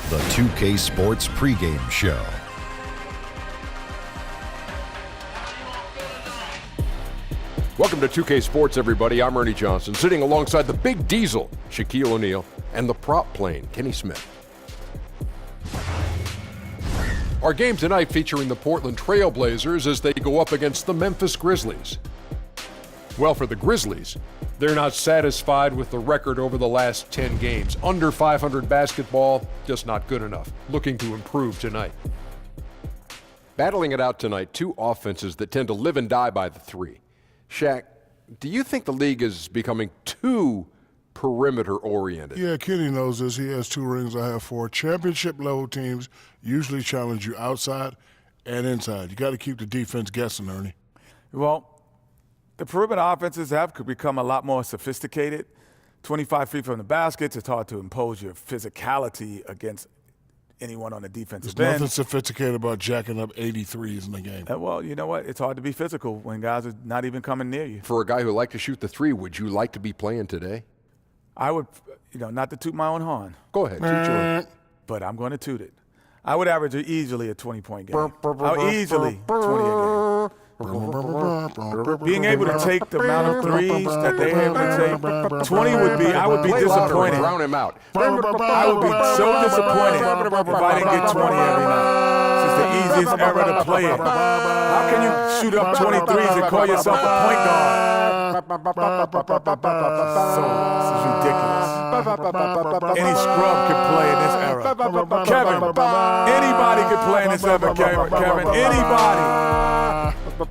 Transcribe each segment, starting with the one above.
the 2K Sports pregame show. Welcome to 2K Sports, everybody. I'm Ernie Johnson, sitting alongside the Big Diesel, Shaquille O'Neal, and the prop plane, Kenny Smith. Our game tonight featuring the Portland Trail Blazers as they go up against the Memphis Grizzlies. Well, for the Grizzlies, they're not satisfied with the record over the last 10 games. Under 500 basketball, just not good enough. Looking to improve tonight. Battling it out tonight, two offenses that tend to live and die by the three. Shaq, do you think the league is becoming too perimeter-oriented? Yeah, Kenny knows this. He has 2 rings, I have 4. Championship-level teams usually challenge you outside and inside. You got to keep the defense guessing, Ernie. Well, the perimeter offenses could become a lot more sophisticated. 25 feet from the baskets, it's hard to impose your physicality against anyone on the defensive There's end. nothing sophisticated about jacking up 83s in the game. Well, you know what? It's hard to be physical when guys are not even coming near you. For a guy who liked to shoot the three, would you like to be playing today? I would, not to toot my own horn. Go ahead, toot your own. But I'm going to toot it. I would average easily a 20-point game. Easily 20 a game. Being able to take the amount of threes that they're able to take, 20 would be, I would be disappointed. Drown him out. I would be so disappointed if I didn't get 20 every night. This is the easiest era to play it. How can you shoot up 23s and call yourself a point guard? So, this is ridiculous. Any scrub can play in this era. Kevin, anybody can play in this era, Kevin. Anybody. The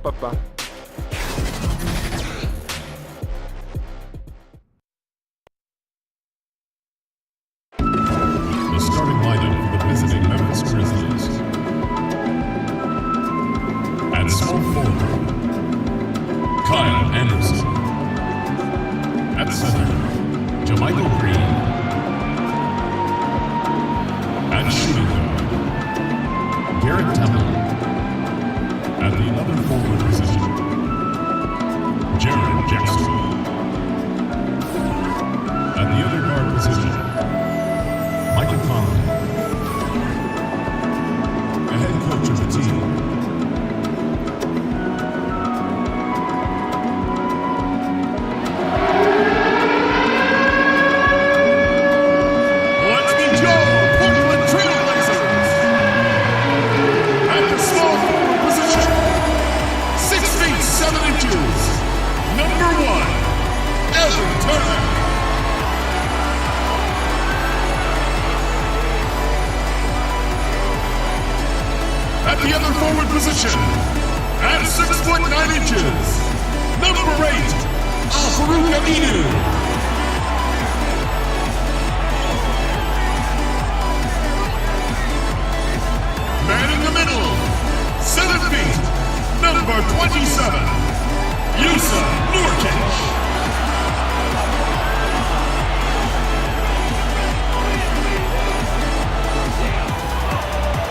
starting lineup for the visiting Memphis Grizzlies. At small forward, Kyle Anderson. At center, JaMychal Green. At shooting guard, Garrett Temple. At the other forward position, Jared Jackson. At the other guard position, Michael Conley. The head coach of the team, let's meet your Portland Trail Blazers. At the small forward position, 6 feet 7 inches, number 1, Evan Turner. At the other forward position, at 6 foot 9 inches, number 8, Al-Farouq Aminu. Man in the middle, 7 feet, number 27, Yusuf Nurkic.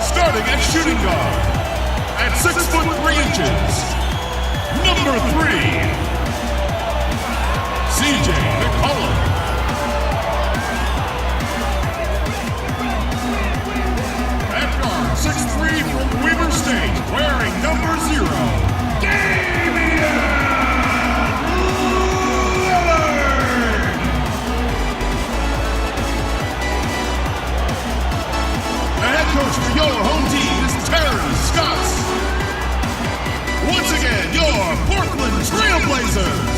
Starting at shooting guard, at 6 foot 3 inches, number 3, CJ McCollum. At guard, 6'3" from Weber State, wearing number 0, Damian Lillard. The head coach for your home team is Terry Scott. Once again, your Portland Trail Blazers.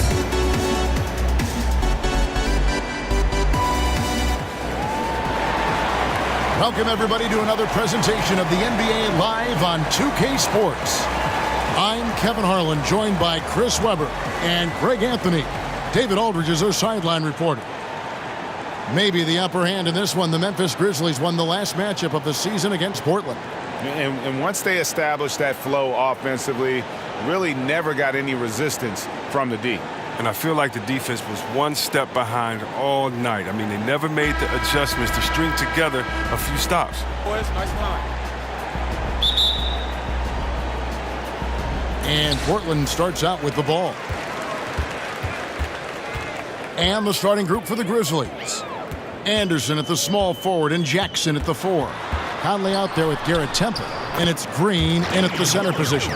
Welcome, everybody, to another presentation of the NBA Live on 2K Sports. I'm Kevin Harlan, joined by Chris Webber and Greg Anthony. David Aldridge is our sideline reporter. Maybe the upper hand in this one. The Memphis Grizzlies won the last matchup of the season against Portland. And once they established that flow offensively, really never got any resistance from the D. And I feel like the defense was one step behind all night. I mean, they never made the adjustments to string together a few stops. Boys, nice line. And Portland starts out with the ball. And the starting group for the Grizzlies. Anderson at the small forward and Jackson at the 4. Conley out there with Garrett Temple. And it's Green in at the center position.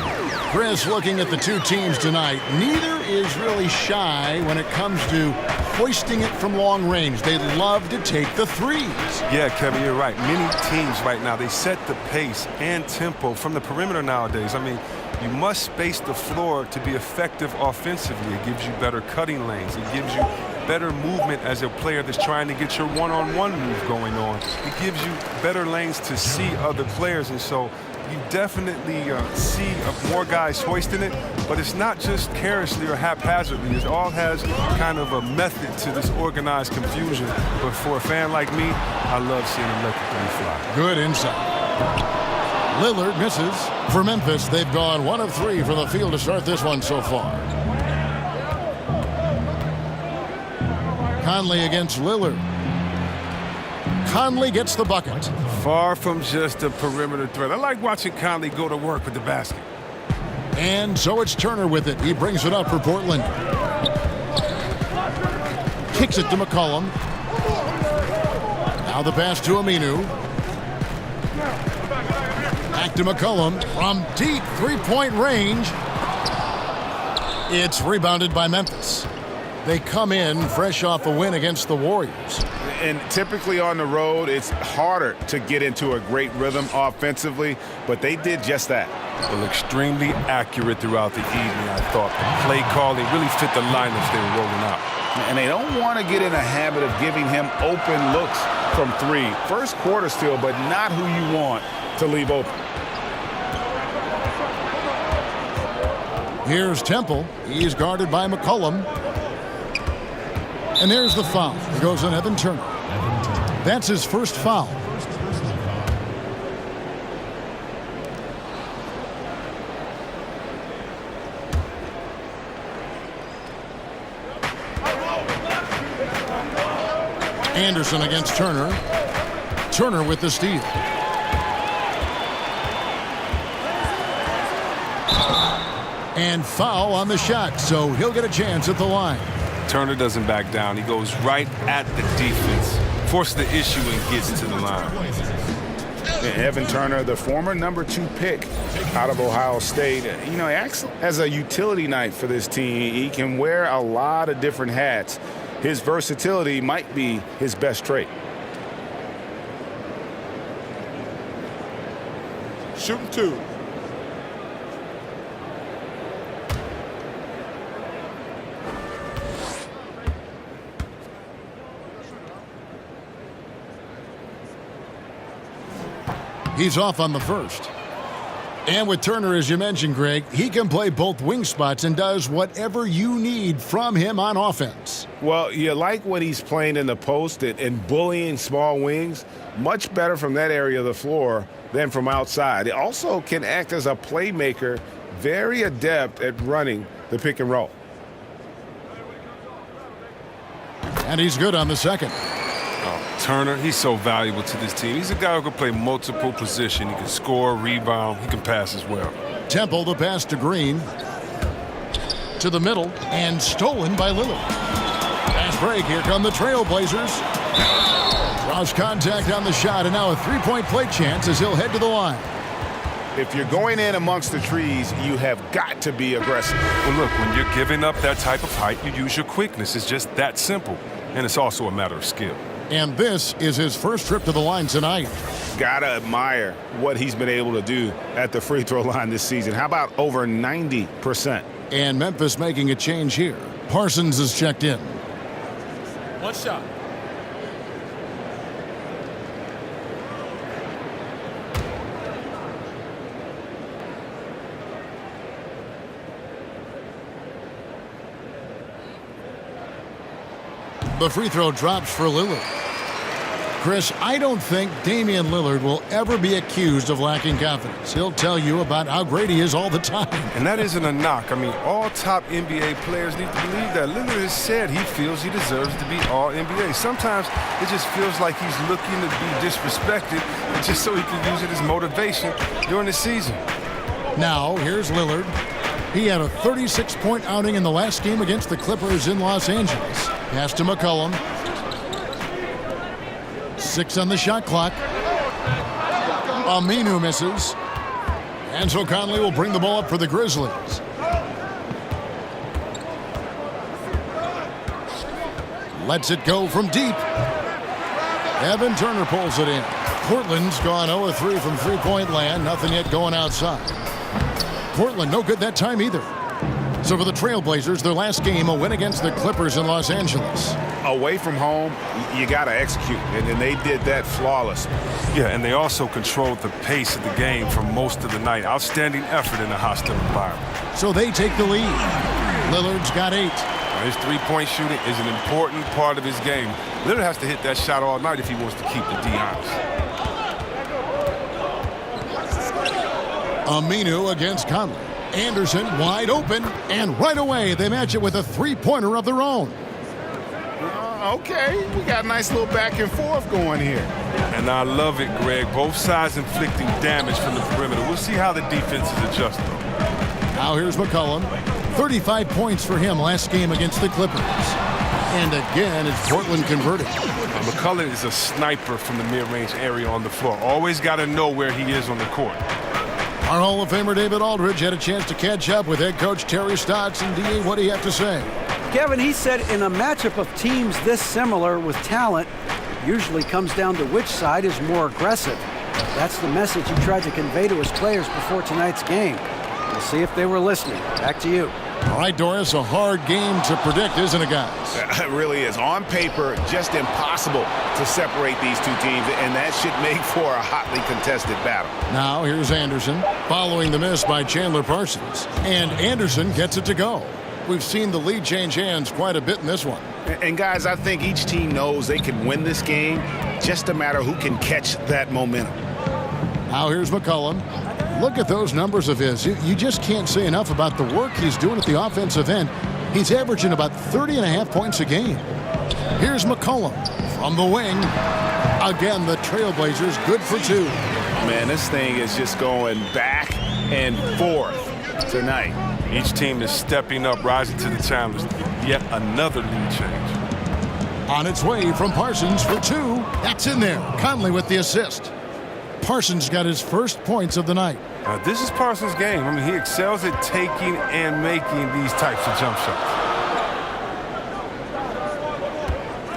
Chris, looking at the two teams tonight, neither is really shy when it comes to hoisting it from long range. They love to take the threes. Yeah, Kevin, you're right. Many teams right now, they set the pace and tempo from the perimeter nowadays. I mean, you must space the floor to be effective offensively. It gives you better cutting lanes. It gives you better movement as a player that's trying to get your one-on-one move going on. It gives you better lanes to see other players, and so you definitely see more guys hoisting it, but it's not just carelessly or haphazardly. It all has kind of a method to this organized confusion. But for a fan like me, I love seeing them let the three fly. Good insight. Lillard misses. For Memphis, they've gone 1 of 3 from the field to start this one so far. Conley against Lillard. Conley gets the bucket. Far from just a perimeter threat. I like watching Conley go to work with the basket. And so it's Turner with it. He brings it up for Portland. Kicks it to McCollum. Now the pass to Aminu. Back to McCollum from deep three-point range. It's rebounded by Memphis. They come in fresh off a win against the Warriors. And typically on the road, it's harder to get into a great rhythm offensively, but they did just that. Well, extremely accurate throughout the evening, I thought. The play calling really fit the lineups they were rolling out. And they don't want to get in a habit of giving him open looks from 3. First quarter still, but not who you want to leave open. Here's Temple. He's guarded by McCollum. And there's the foul. It goes on Evan Turner. That's his first foul. Anderson against Turner. Turner with the steal. And foul on the shot, so he'll get a chance at the line. Turner doesn't back down. He goes right at the defense, forces the issue, and gets to the line. And Evan Turner, the former #2 pick out of Ohio State, he acts as a utility night for this team. He can wear a lot of different hats. His versatility might be his best trait. Shooting 2. He's off on the first. And with Turner, as you mentioned, Greg, he can play both wing spots and does whatever you need from him on offense. Well, you like what he's playing in the post and bullying small wings. Much better from that area of the floor than from outside. He also can act as a playmaker, very adept at running the pick and roll. And he's good on the second. Turner, he's so valuable to this team. He's a guy who can play multiple positions. He can score, rebound, he can pass as well. Temple, the pass to Green. To the middle, and stolen by Lillard. Fast break, here come the Trailblazers. Draws contact on the shot, and now a three-point play chance as he'll head to the line. If you're going in amongst the trees, you have got to be aggressive. Well, look, when you're giving up that type of height, you use your quickness. It's just that simple. And it's also a matter of skill. And this is his first trip to the line tonight. Gotta admire what he's been able to do at the free throw line this season. How about over 90%? And Memphis making a change here. Parsons is checked in. One shot. The free throw drops for Lillard. Chris, I don't think Damian Lillard will ever be accused of lacking confidence. He'll tell you about how great he is all the time. And that isn't a knock. I mean, all top NBA players need to believe that. Lillard has said he feels he deserves to be all NBA. Sometimes it just feels like he's looking to be disrespected just so he can use it as motivation during the season. Now, here's Lillard. He had a 36-point outing in the last game against the Clippers in Los Angeles. Pass to McCollum. 6 on the shot clock. Aminu misses. And so Conley will bring the ball up for the Grizzlies. Lets it go from deep. Evan Turner pulls it in. Portland's gone 0-3 from three-point land. Nothing yet going outside. Portland no good that time either. So for the Trailblazers, their last game, a win against the Clippers in Los Angeles. Away from home, you got to execute, and they did that flawlessly. Yeah, and they also controlled the pace of the game for most of the night. Outstanding effort in a hostile environment. So they take the lead. Lillard's got 8. His three-point shooting is an important part of his game. Lillard has to hit that shot all night if he wants to keep the D honest. Aminu against Conley. Anderson wide open, and right away they match it with a three-pointer of their own. Okay, we got a nice little back and forth going here. And I love it, Greg. Both sides inflicting damage from the perimeter. We'll see how the defenses adjust, though. Now here's McCollum. 35 points for him last game against the Clippers. And again, it's Portland converting. McCollum is a sniper from the mid-range area on the floor. Always got to know where he is on the court. Our Hall of Famer David Aldridge had a chance to catch up with head coach Terry Stotts. And D.A., what do you have to say? Kevin, he said in a matchup of teams this similar with talent, usually comes down to which side is more aggressive. That's the message he tried to convey to his players before tonight's game. We'll see if they were listening. Back to you. All right, Doris, a hard game to predict, isn't it, guys? It really is. On paper, just impossible to separate these two teams, and that should make for a hotly contested battle. Now here's Anderson, following the miss by Chandler Parsons. And Anderson gets it to go. We've seen the lead change hands quite a bit in this one. And guys, I think each team knows they can win this game, just a matter who can catch that momentum. Now here's McCollum. Look at those numbers of his. You just can't say enough about the work he's doing at the offensive end. He's averaging about 30.5 points a game. Here's McCollum from the wing. Again, the Trailblazers good for 2. Man, this thing is just going back and forth tonight. Each team is stepping up, rising to the challenge. Yet another lead change. On its way from Parsons for 2. That's in there. Conley with the assist. Parsons got his first points of the night. This is Parsons' game. I mean, he excels at taking and making these types of jump shots.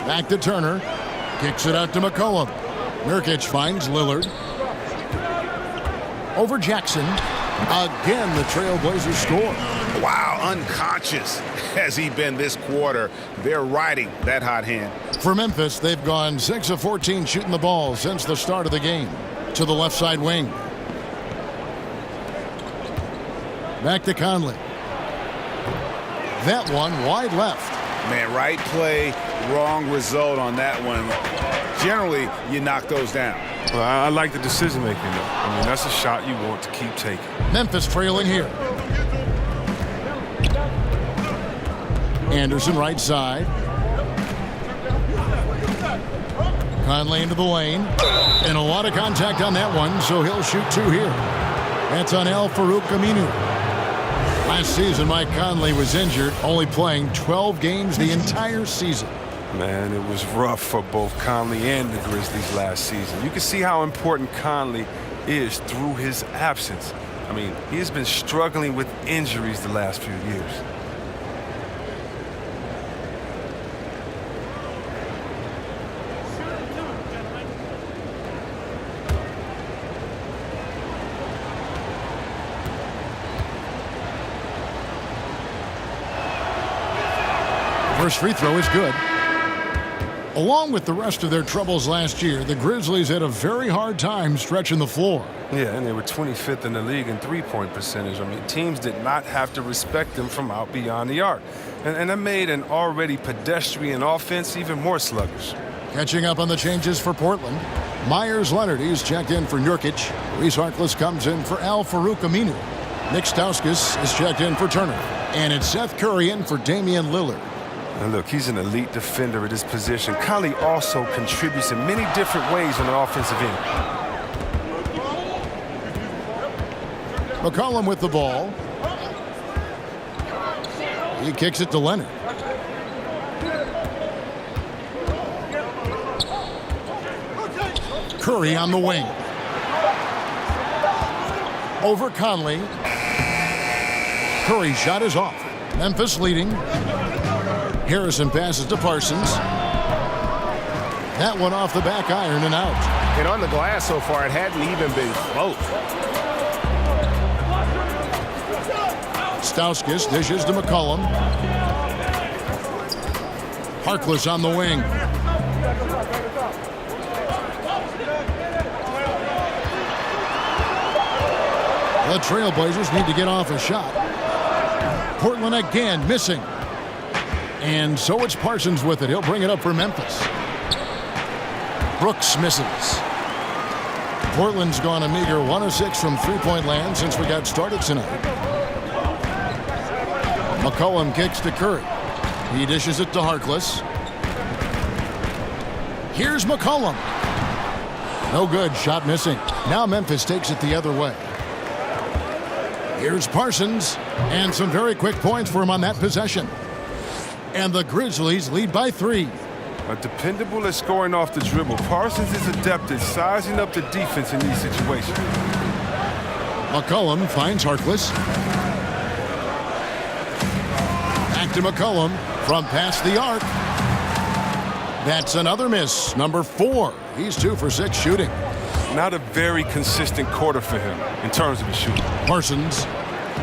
Back to Turner. Kicks it out to McCollum. Nurkic finds Lillard. Over Jackson. Again, the Trailblazers score. Wow, unconscious has he been this quarter. They're riding that hot hand. For Memphis, they've gone 6 of 14 shooting the ball since the start of the game. To the left side wing. Back to Conley. That one wide left. Man, right play, wrong result on that one. Generally, you knock those down. Well, I like the decision making, though. I mean, that's a shot you want to keep taking. Memphis trailing here. Anderson right side. Conley into the lane. And a lot of contact on that one, so he'll shoot 2 here. That's on Al-Farouq Aminu. Last season, Mike Conley was injured, only playing 12 games the entire season. Man, it was rough for both Conley and the Grizzlies last season. You can see how important Conley is through his absence. I mean, he has been struggling with injuries the last few years. First free throw is good. Along with the rest of their troubles last year, the Grizzlies had a very hard time stretching the floor. Yeah, and they were 25th in the league in three-point percentage. I mean, teams did not have to respect them from out beyond the arc. And that made an already pedestrian offense even more sluggish. Catching up on the changes for Portland. Myers Leonard, he's checked in for Nurkic. Reese Harkless comes in for Al-Farouq Aminu. Nick Stauskas is checked in for Turner. And it's Seth Curry in for Damian Lillard. And look, he's an elite defender at his position. Conley also contributes in many different ways on the offensive end. McCollum with the ball. He kicks it to Curry on the wing. Over Conley. Curry's shot is off. Memphis leading. Harrison passes to Parsons. That one off the back iron and out. And on the glass so far, it hadn't even been close. Stauskas dishes to McCollum. Harkless on the wing. The Trailblazers need to get off a shot. Portland again missing. And so it's Parsons with it. He'll bring it up for Memphis. Brooks misses. Portland's gone a meager 1 of 6 from three-point land since we got started tonight. McCollum kicks to Curry. He dishes it to Harkless. Here's McCollum. No good. Shot missing. Now Memphis takes it the other way. Here's Parsons. And some very quick points for him on that possession. And the Grizzlies lead by 3. Dependable at scoring off the dribble. Parsons is adept at sizing up the defense in these situations. McCollum finds Harkless. Back to McCollum from past the arc. That's another miss. Number 4. He's 2 for 6 shooting. Not a very consistent quarter for him in terms of his shooting. Parsons.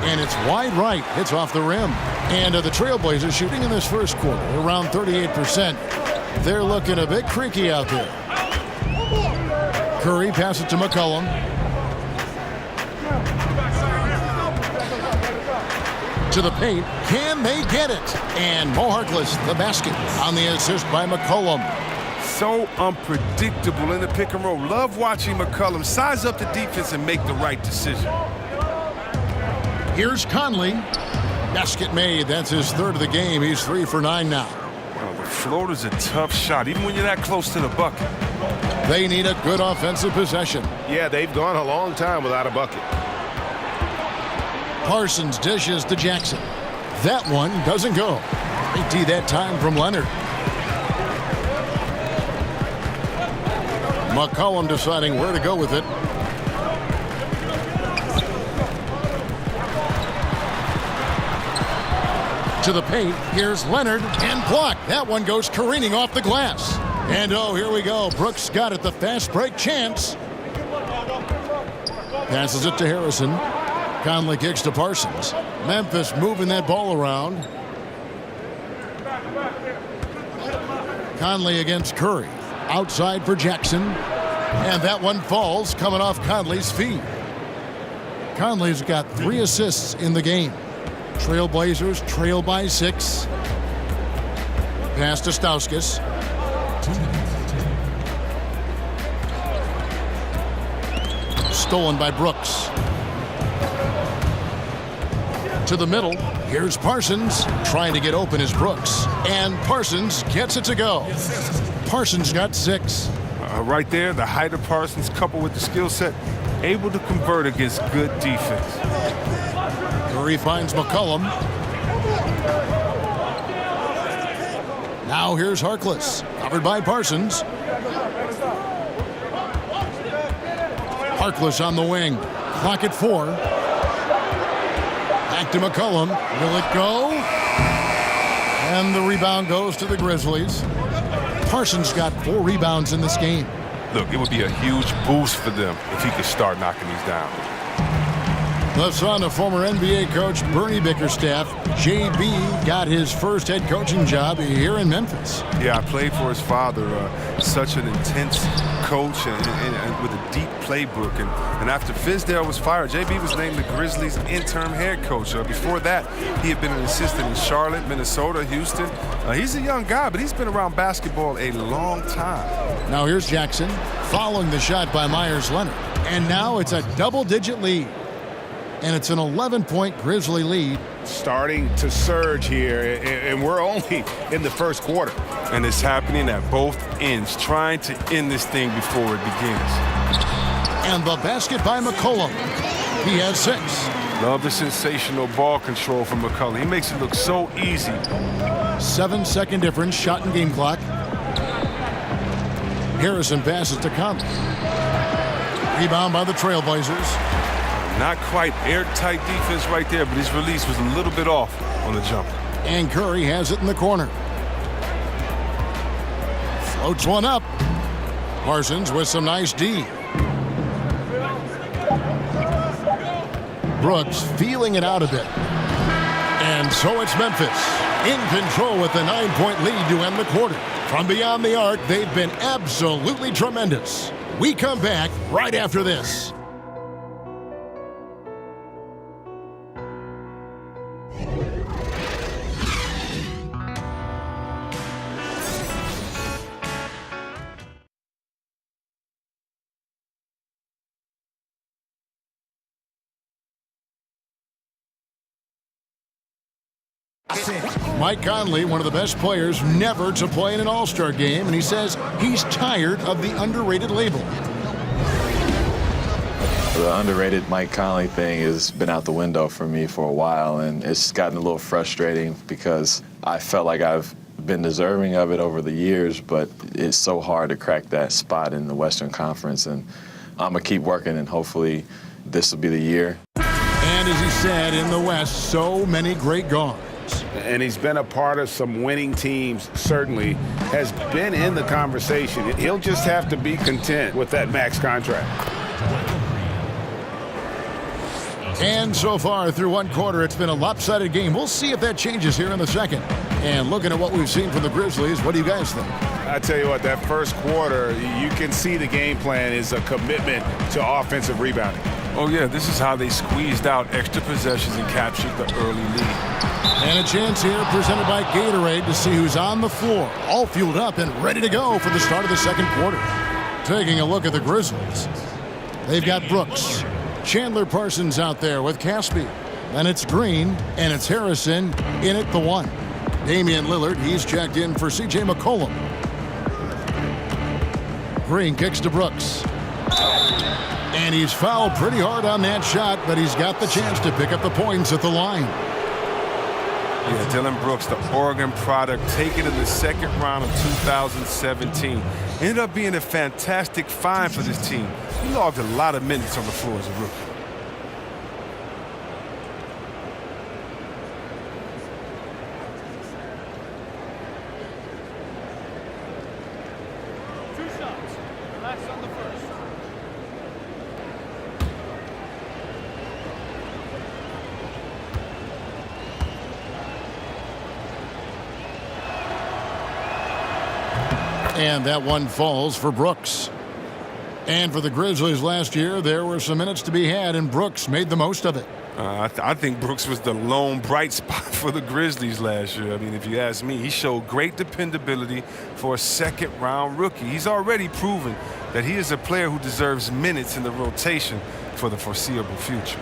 And it's wide right. It's off the rim. And the Trailblazers shooting in this first quarter around 38%. They're looking a bit creaky out there. Curry passes it to McCollum. To the paint. Can they get it? And Mo Harkless, the basket on the assist by McCollum. So unpredictable in the pick and roll. Love watching McCollum size up the defense and make the right decision. Here's Conley. Basket made. That's his 3rd of the game. He's 3 for 9 now. Well, the floater's a tough shot, even when you're that close to the bucket. They need a good offensive possession. Yeah, they've gone a long time without a bucket. Parsons dishes to Jackson. That one doesn't go. Big D that time from Leonard. McCollum deciding where to go with it. To the paint. Here's Leonard and blocked. That one goes careening off the glass. And oh, here we go. Brooks got it. The fast break chance. Passes it to Harrison. Conley kicks to Parsons. Memphis moving that ball around. Conley against Curry. Outside for Jackson. And that one falls coming off Conley's feet. Conley's got 3 assists in the game. Trailblazers trail by 6. Pass to Stauskas. Stolen by Brooks. To the middle. Here's Parsons. Trying to get open is Brooks. And Parsons gets it to go. Parsons got 6. Right there, the height of Parsons coupled with the skill set, able to convert against good defense. Curry finds McCollum. Now here's Harkless. Covered by Parsons. Harkless on the wing. Clock at 4. Back to McCollum. Will it go? And the rebound goes to the Grizzlies. Parsons got 4 rebounds in this game. Look, it would be a huge boost for them if he could start knocking these down. The son of former NBA coach Bernie Bickerstaff, JB got his first head coaching job here in Memphis. Yeah, I played for his father, such an intense coach and with a deep playbook. And after Fizdale was fired, JB was named the Grizzlies' interim head coach. Before that, he had been an assistant in Charlotte, Minnesota, Houston. He's a young guy, but he's been around basketball a long time. Now here's Jackson, following the shot by Myers-Leonard. And now it's a double-digit lead. And it's an 11-point Grizzly lead. Starting to surge here, and we're only in the first quarter. And it's happening at both ends, trying to end this thing before it begins. And the basket by McCollum. He has 6. Love the sensational ball control from McCollum. He makes it look so easy. 7-second difference, shot and game clock. Harrison passes to Conley. Rebound by the Trailblazers. Not quite airtight defense right there, but his release was a little bit off on the jumper. And Curry has it in the corner. Floats one up. Parsons with some nice D. Brooks feeling it out a bit. And so it's Memphis in control with a 9-point lead to end the quarter. From beyond the arc, they've been absolutely tremendous. We come back right after this. Mike Conley, one of the best players never to play in an All-Star game, and he says he's tired of the underrated label. The underrated Mike Conley thing has been out the window for me for a while, and it's gotten a little frustrating because I felt like I've been deserving of it over the years, but it's so hard to crack that spot in the Western Conference, and I'm going to keep working, and hopefully this will be the year. And as he said, in the West, so many great guards. And he's been a part of some winning teams, certainly, has been in the conversation. He'll just have to be content with that max contract. And so far through one quarter, it's been a lopsided game. We'll see if that changes here in the second. And looking at what we've seen from the Grizzlies, what do you guys think? I tell you what, that first quarter, you can see the game plan is a commitment to offensive rebounding. Oh, yeah, this is how they squeezed out extra possessions and captured the early lead. And a chance here presented by Gatorade to see who's on the floor, all fueled up and ready to go for the start of the second quarter. Taking a look at the Grizzlies. They've got Brooks. Chandler Parsons out there with Caspi. Then it's Green, and it's Harrison in at the 1. Damian Lillard, he's checked in for C.J. McCollum. Green kicks to Brooks. And he's fouled pretty hard on that shot, but he's got the chance to pick up the points at the line. Yeah, Dylan Brooks, the Oregon product, taken in the second round of 2017. Ended up being a fantastic find for this team. He logged a lot of minutes on the floor as a rookie. And that one falls for Brooks. And for the Grizzlies last year, there were some minutes to be had, and Brooks made the most of it. I think Brooks was the lone bright spot for the Grizzlies last year. I mean, if you ask me, he showed great dependability for a second-round rookie. He's already proven that he is a player who deserves minutes in the rotation for the foreseeable future.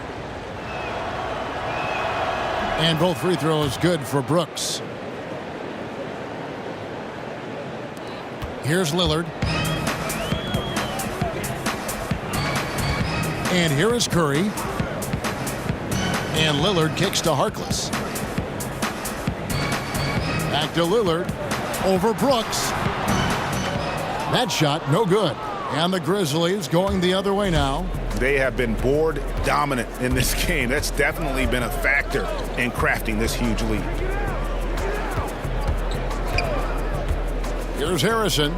And both free throws good for Brooks. Here's Lillard. And here is Curry. And Lillard kicks to Harkless. Back to Lillard. Over Brooks. That shot, no good. And the Grizzlies going the other way now. They have been board dominant in this game. That's definitely been a factor in crafting this huge lead. Here's Harrison.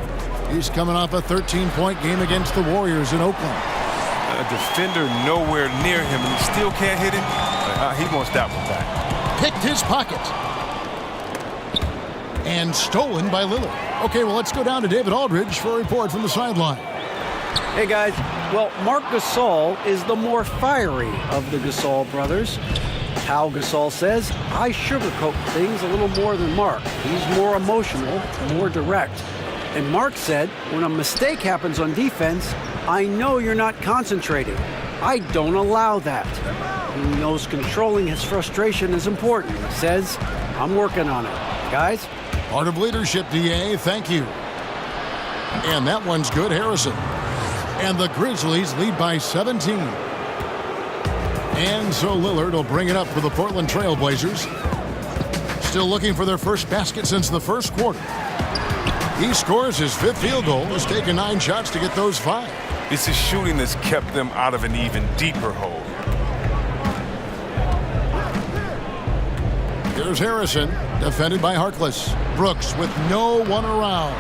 He's coming off a 13-point game against the Warriors in Oakland. A defender nowhere near him, and he still can't hit it. He wants that one back. Picked his pocket. And stolen by Lillard. Okay, well, let's go down to David Aldridge for a report from the sideline. Hey, guys. Well, Marc Gasol is the more fiery of the Gasol brothers. Pau Gasol says, I sugarcoat things a little more than Marc. He's more emotional, more direct. And Marc said, when a mistake happens on defense, I know you're not concentrating. I don't allow that. He knows controlling his frustration is important. He says, I'm working on it. Guys? Part of leadership, DA. Thank you. And that one's good, Harrison. And the Grizzlies lead by 17. And so Lillard will bring it up for the Portland Trail Blazers. Still looking for their first basket since the first quarter. He scores his 5th field goal. He's taken 9 shots to get those 5. It's his shooting that's kept them out of an even deeper hole. Here's Harrison, defended by Harkless. Brooks with no one around.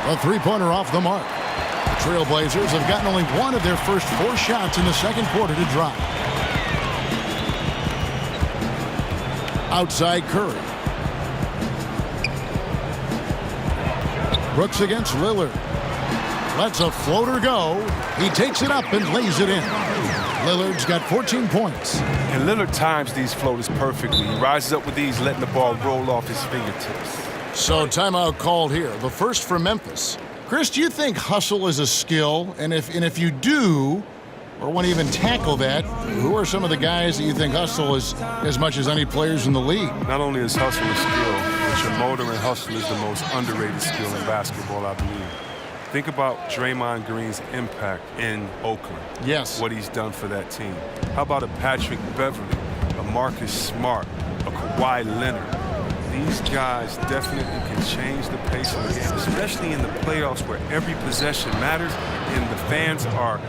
A 3-pointer off the mark. The Trailblazers have gotten only 1 of their first 4 shots in the second quarter to drop. Outside Curry. Brooks against Lillard. Lets a floater go. He takes it up and lays it in. Lillard's got 14 points. And Lillard times these floaters perfectly. He rises up with these, letting the ball roll off his fingertips. So timeout called here. The first for Memphis. Chris, do you think hustle is a skill? And if you do, or want to even tackle that, who are some of the guys that you think hustle is as much as any players in the league? Not only is hustle a skill, but your motor and hustle is the most underrated skill in basketball, I believe. Think about Draymond Green's impact in Oakland. Yes. What he's done for that team. How about a Patrick Beverly, a Marcus Smart, a Kawhi Leonard? These guys definitely can change the pace of the game, especially in the playoffs where every possession matters and the fans are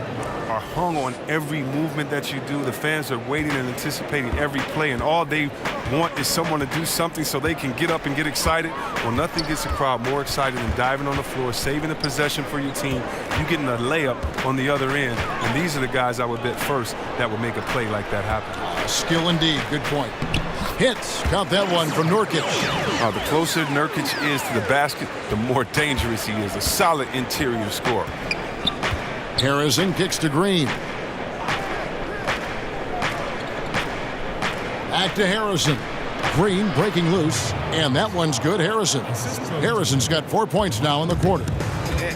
hung on every movement that you do. The fans are waiting and anticipating every play, and all they want is someone to do something so they can get up and get excited. Well, nothing gets a crowd more excited than diving on the floor, saving a possession for your team, you getting a layup on the other end, and these are the guys I would bet first that would make a play like that happen. Skill indeed. Good point. Hits. Count that one from Nurkic. The closer Nurkic is to the basket, the more dangerous he is. A solid interior scorer. Harrison kicks to Green. Back to Harrison. Green breaking loose, and that one's good. Harrison's got 4 points now in the quarter.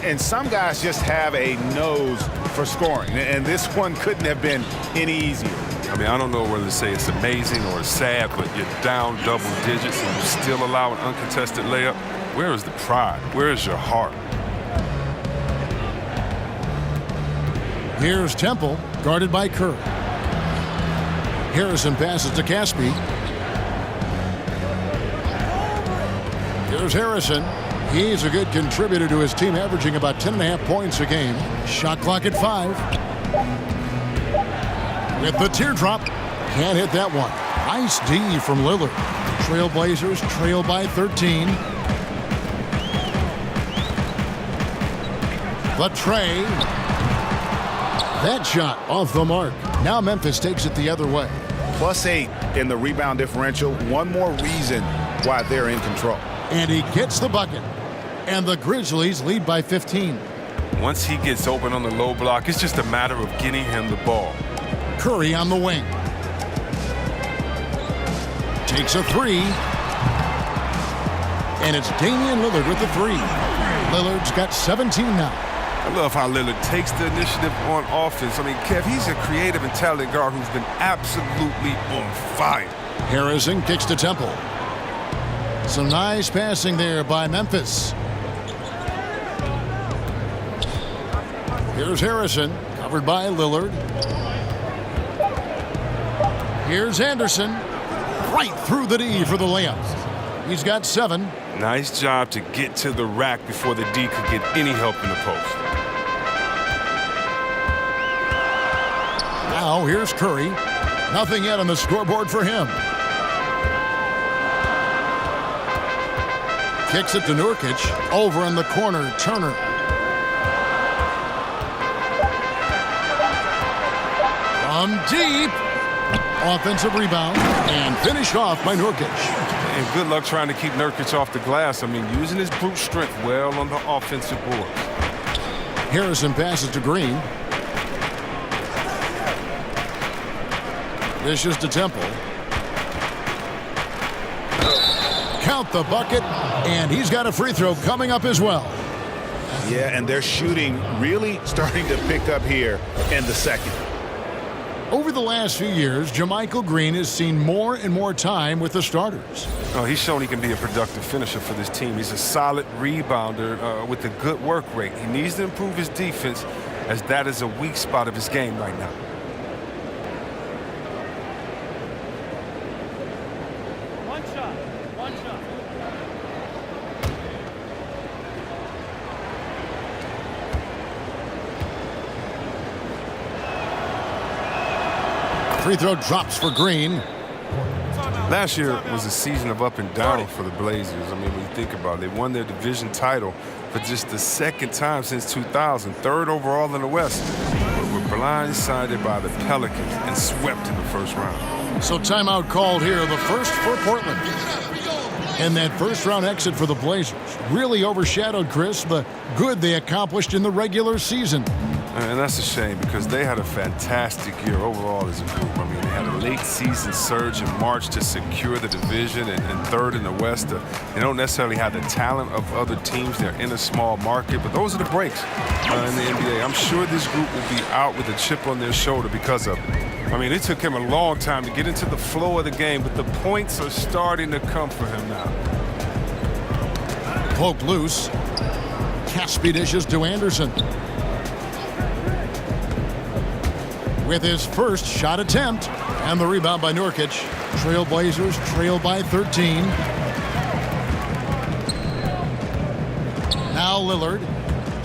And some guys just have a nose for scoring, and this one couldn't have been any easier. I mean, I don't know whether to say it's amazing or sad, but you're down double digits and you still allow an uncontested layup. Where is the pride? Where is your heart? Here's Temple, guarded by Curry. Harrison passes to Caspi. Here's Harrison. He's a good contributor to his team, averaging about 10.5 points a game. Shot clock at 5. With the teardrop, can't hit that one. Nice D from Lillard. Trailblazers trail by 13. The tray. That shot off the mark. Now Memphis takes it the other way. +8 in the rebound differential. One more reason why they're in control. And he gets the bucket. And the Grizzlies lead by 15. Once he gets open on the low block, it's just a matter of getting him the ball. Curry on the wing. Takes a 3. And it's Damian Lillard with the 3. Lillard's got 17 now. I love how Lillard takes the initiative on offense. I mean, Kev, he's a creative and talented guard who's been absolutely on fire. Harrison kicks to Temple. Some nice passing there by Memphis. Here's Harrison, covered by Lillard. Here's Anderson, right through the D for the layup. He's got 7. Nice job to get to the rack before the D could get any help in the post. Now here's Curry. Nothing yet on the scoreboard for him. Kicks it to Nurkic. Over in the corner, Turner. From deep. Offensive rebound and finished off by Nurkic. And good luck trying to keep Nurkic off the glass. I mean, using his brute strength well on the offensive board. Harrison passes to Green. Dishes to Temple. Count the bucket, and he's got a free throw coming up as well. Yeah, and their shooting really starting to pick up here in the second. Over the last few years, JaMychal Green has seen more and more time with the starters. Oh, he's shown he can be a productive finisher for this team. He's a solid rebounder with a good work rate. He needs to improve his defense, as that is a weak spot of his game right now. Free throw drops for Green. Last year was a season of up and down for the Blazers. I mean, when you think about it, they won their division title for just the second time since 2000, third overall in the West. But were blindsided by the Pelicans and swept in the first round. So timeout called here, the first for Portland. And that first round exit for the Blazers really overshadowed, Chris, the good they accomplished in the regular season. And that's a shame because they had a fantastic year overall as a group. I mean, they had a late season surge in March to secure the division and third in the West. They don't necessarily have the talent of other teams. They're in a small market, but those are the breaks in the NBA. I'm sure this group will be out with a chip on their shoulder because of it. I mean, it took him a long time to get into the flow of the game, but the points are starting to come for him now. Poke loose. Caspi dishes to Anderson. With his first shot attempt. And the rebound by Nurkic. Trailblazers trail by 13. Now Lillard.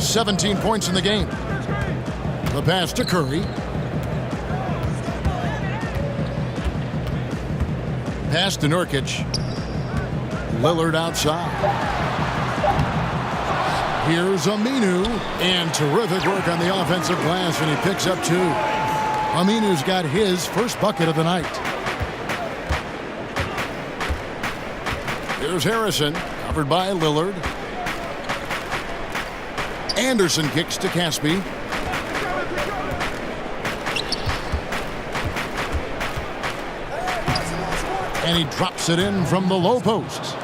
17 points in the game. The pass to Curry. Pass to Nurkic. Lillard outside. Here's Aminu. And terrific work on the offensive glass, and he picks up 2. Aminu's got his first bucket of the night. Here's Harrison, covered by Lillard. Anderson kicks to Caspi. And he drops it in from the low post.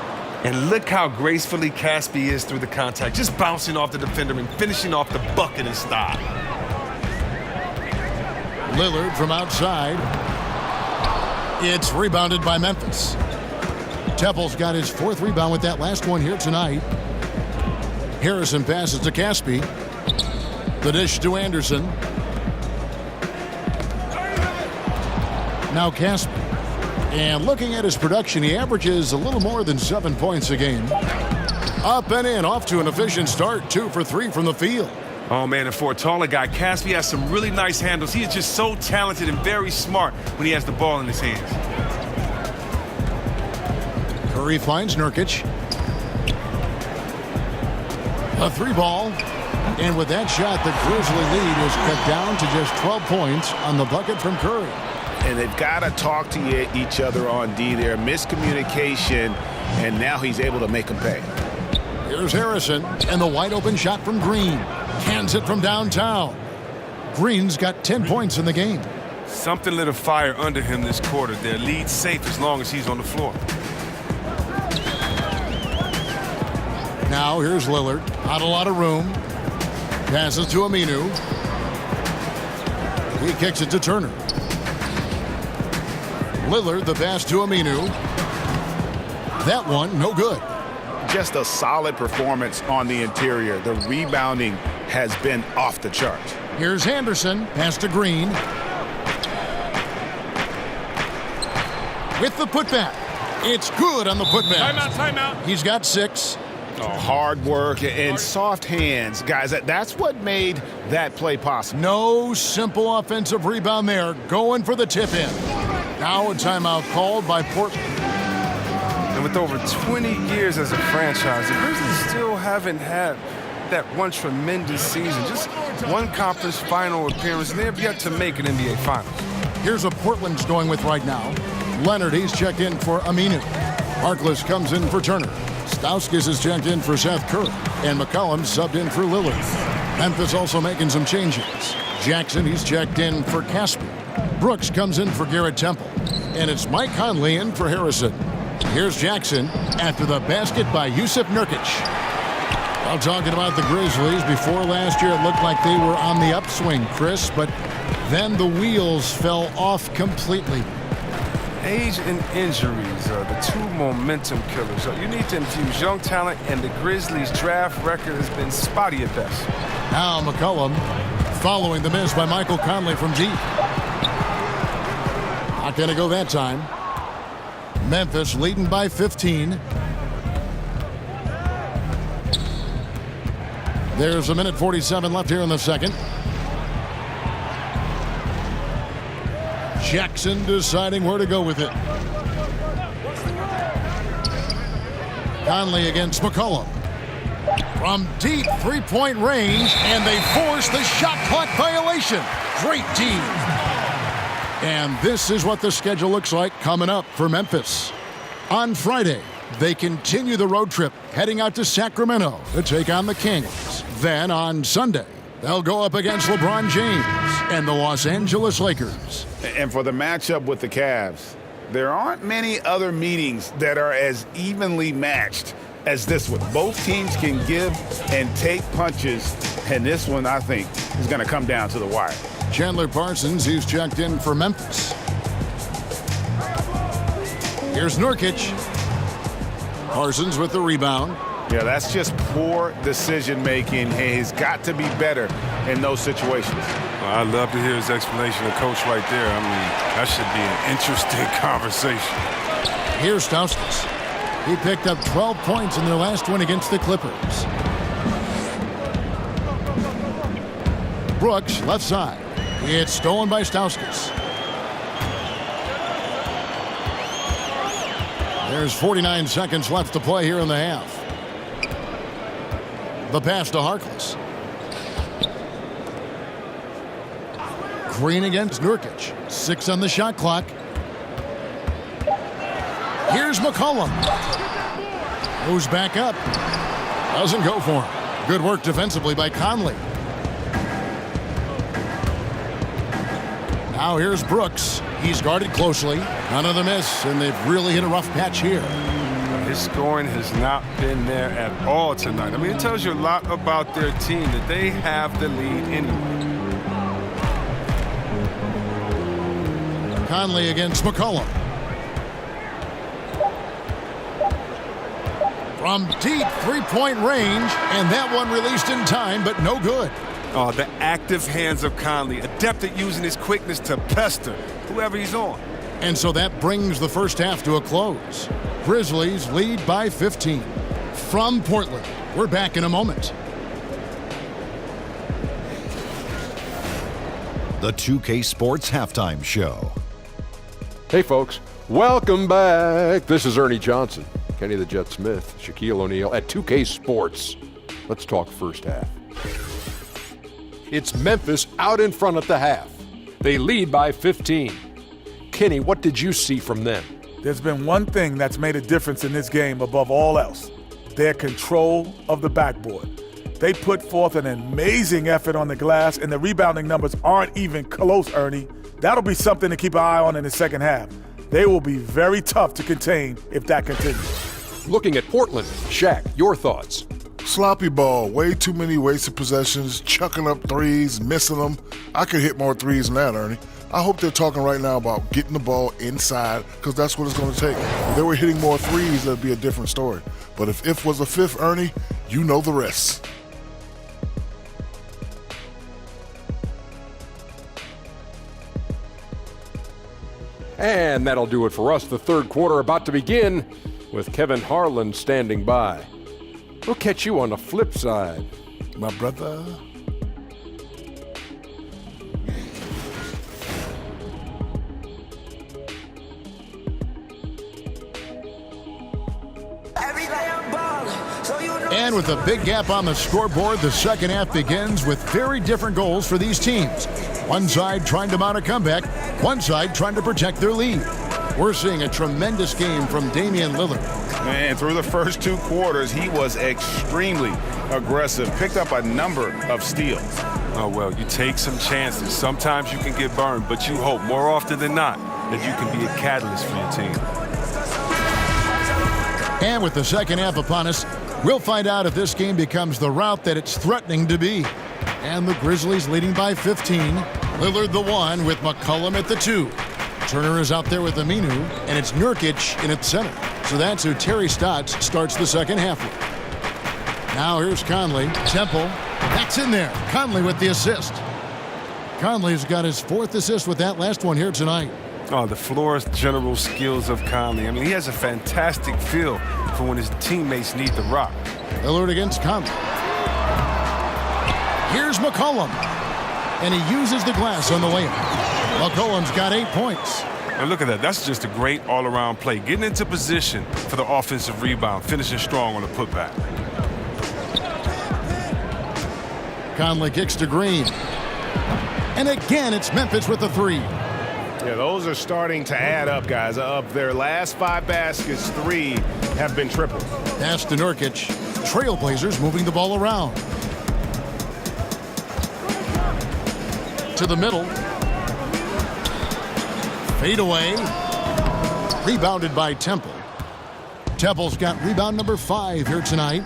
And look how gracefully Caspi is through the contact, just bouncing off the defender and finishing off the bucket in style. Lillard from outside. It's rebounded by Memphis. Temple's got his 4th rebound with that last one here tonight. Harrison passes to Caspi. The dish to Anderson. Now Caspi. And looking at his production, he averages a little more than 7 points a game. Up and in, off to an efficient start. 2 for 3 from the field. Oh, man, and for a taller guy, Caspi has some really nice handles. He is just so talented and very smart when he has the ball in his hands. Curry finds Nurkic. A 3-ball. And with that shot, the Grizzly lead is cut down to just 12 points on the bucket from Curry. And they've got to talk to each other on D there. Miscommunication, and now he's able to make them pay. Here's Harrison, and the wide-open shot from Green. Cans it from downtown. Green's got 10 points in the game. Something lit a fire under him this quarter. Their lead's safe as long as he's on the floor. Now here's Lillard. Not a lot of room. Passes to Aminu. He kicks it to Turner. Lillard, the pass to Aminu. That one, no good. Just a solid performance on the interior. The rebounding has been off the charts. Here's Anderson. Pass to Green. With the putback. It's good on the putback. Timeout. He's got 6. Hard work and soft hands. Guys, that's what made that play possible. No simple offensive rebound there. Going for the tip-in. Now a timeout called by Portland. And with over 20 years as a franchise, the Grizzlies still haven't had that one tremendous season. Just one conference final appearance, and they have yet to make an NBA Finals. Here's what Portland's going with right now. Leonard, he's checked in for Aminu. Harkless comes in for Turner. Stauskas is checked in for Seth Curry. And McCollum subbed in for Lillard. Memphis also making some changes. Jackson, he's checked in for Caspi. Brooks comes in for Garrett Temple. And it's Mike Conley in for Harrison. Here's Jackson after the basket by Yusuf Nurkic. While talking about the Grizzlies, before last year it looked like they were on the upswing, Chris, but then the wheels fell off completely. Age and injuries are the 2 momentum killers. So you need to infuse young talent, and the Grizzlies' draft record has been spotty at best. Now McCollum following the miss by Michael Conley from deep. Not going to go that time. Memphis leading by 15. There's a minute 47 left here in the second. Jackson deciding where to go with it. Conley against McCollum. From deep three-point range, and they force the shot clock violation. Great team. And this is what the schedule looks like coming up for Memphis. On Friday, they continue the road trip, heading out to Sacramento to take on the Kings. Then on Sunday, they'll go up against LeBron James and the Los Angeles Lakers. And for the matchup with the Cavs, there aren't many other meetings that are as evenly matched as this one. Both teams can give and take punches, and this one, I think, is going to come down to the wire. Chandler Parsons, he's checked in for Memphis. Here's Nurkic. Parsons with the rebound. Yeah, that's just poor decision-making. He's got to be better in those situations. I'd love to hear his explanation of coach right there. I mean, that should be an interesting conversation. Here's Stauskas. He picked up 12 points in their last win against the Clippers. Brooks, left side. It's stolen by Stauskas. There's 49 seconds left to play here in the half. The pass to Harkless. Green against Nurkic. 6 on the shot clock. Here's McCollum. Moves back up. Doesn't go for him. Good work defensively by Conley. Now here's Brooks. He's guarded closely. None of the miss, and they've really hit a rough patch here. His scoring has not been there at all tonight. I mean, it tells you a lot about their team that they have the lead anyway. Conley against McCollum. From deep three-point range, and that one released in time, but no good. Oh, the active hands of Conley, adept at using his quickness to pester whoever he's on. And so that brings the first half to a close. Grizzlies lead by 15. From Portland, we're back in a moment. The 2K Sports Halftime Show. Hey, folks. Welcome back. This is Ernie Johnson, Kenny the Jet Smith, Shaquille O'Neal at 2K Sports. Let's talk first half. It's Memphis out in front at the half. They lead by 15. Kenny, what did you see from them? There's been one thing that's made a difference in this game above all else: their control of the backboard. They put forth an amazing effort on the glass, and the rebounding numbers aren't even close, Ernie. That'll be something to keep an eye on in the second half. They will be very tough to contain if that continues. Looking at Portland, Shaq, your thoughts? Sloppy ball, way too many wasted possessions, chucking up threes, missing them. I could hit more threes than that, Ernie. I hope they're talking right now about getting the ball inside, because that's what it's going to take. If they were hitting more threes, that'd be a different story. But if was a fifth, Ernie, you know the rest. And that'll do it for us. The third quarter about to begin with Kevin Harlan standing by. We'll catch you on the flip side, My brother. And with a big gap on the scoreboard, the second half begins with very different goals for these teams. One side trying to mount a comeback, one side trying to protect their lead. We're seeing a tremendous game from Damian Lillard. And through the first two quarters, he was extremely aggressive, picked up a number of steals. Oh, well, you take some chances. Sometimes you can get burned, but you hope more often than not that you can be a catalyst for your team. And with the second half upon us, we'll find out if this game becomes the route that it's threatening to be. And the Grizzlies leading by 15. Lillard the one with McCollum at the 2. Turner is out there with Aminu, and it's Nurkic in at center. So that's who Terry Stotts starts the second half with. Now here's Conley. Temple. That's in there. Conley with the assist. Conley's got his 4th assist with that last one here tonight. Oh, the floor general skills of Conley. I mean, he has a fantastic feel for when his teammates need the rock. Lillard against Conley. Here's McCollum. And he uses the glass on the layup. McCollum's got 8 points. And look at that. That's just a great all-around play. Getting into position for the offensive rebound, finishing strong on the putback. Conley kicks to Green. And again, it's Memphis with the 3. Yeah, those are starting to add up, guys. Of their last 5 baskets, 3 have been tripled. Pass to Nurkic. Trailblazers moving the ball around. To the middle. Fade away. Rebounded by Temple. Temple's got rebound number 5 here tonight.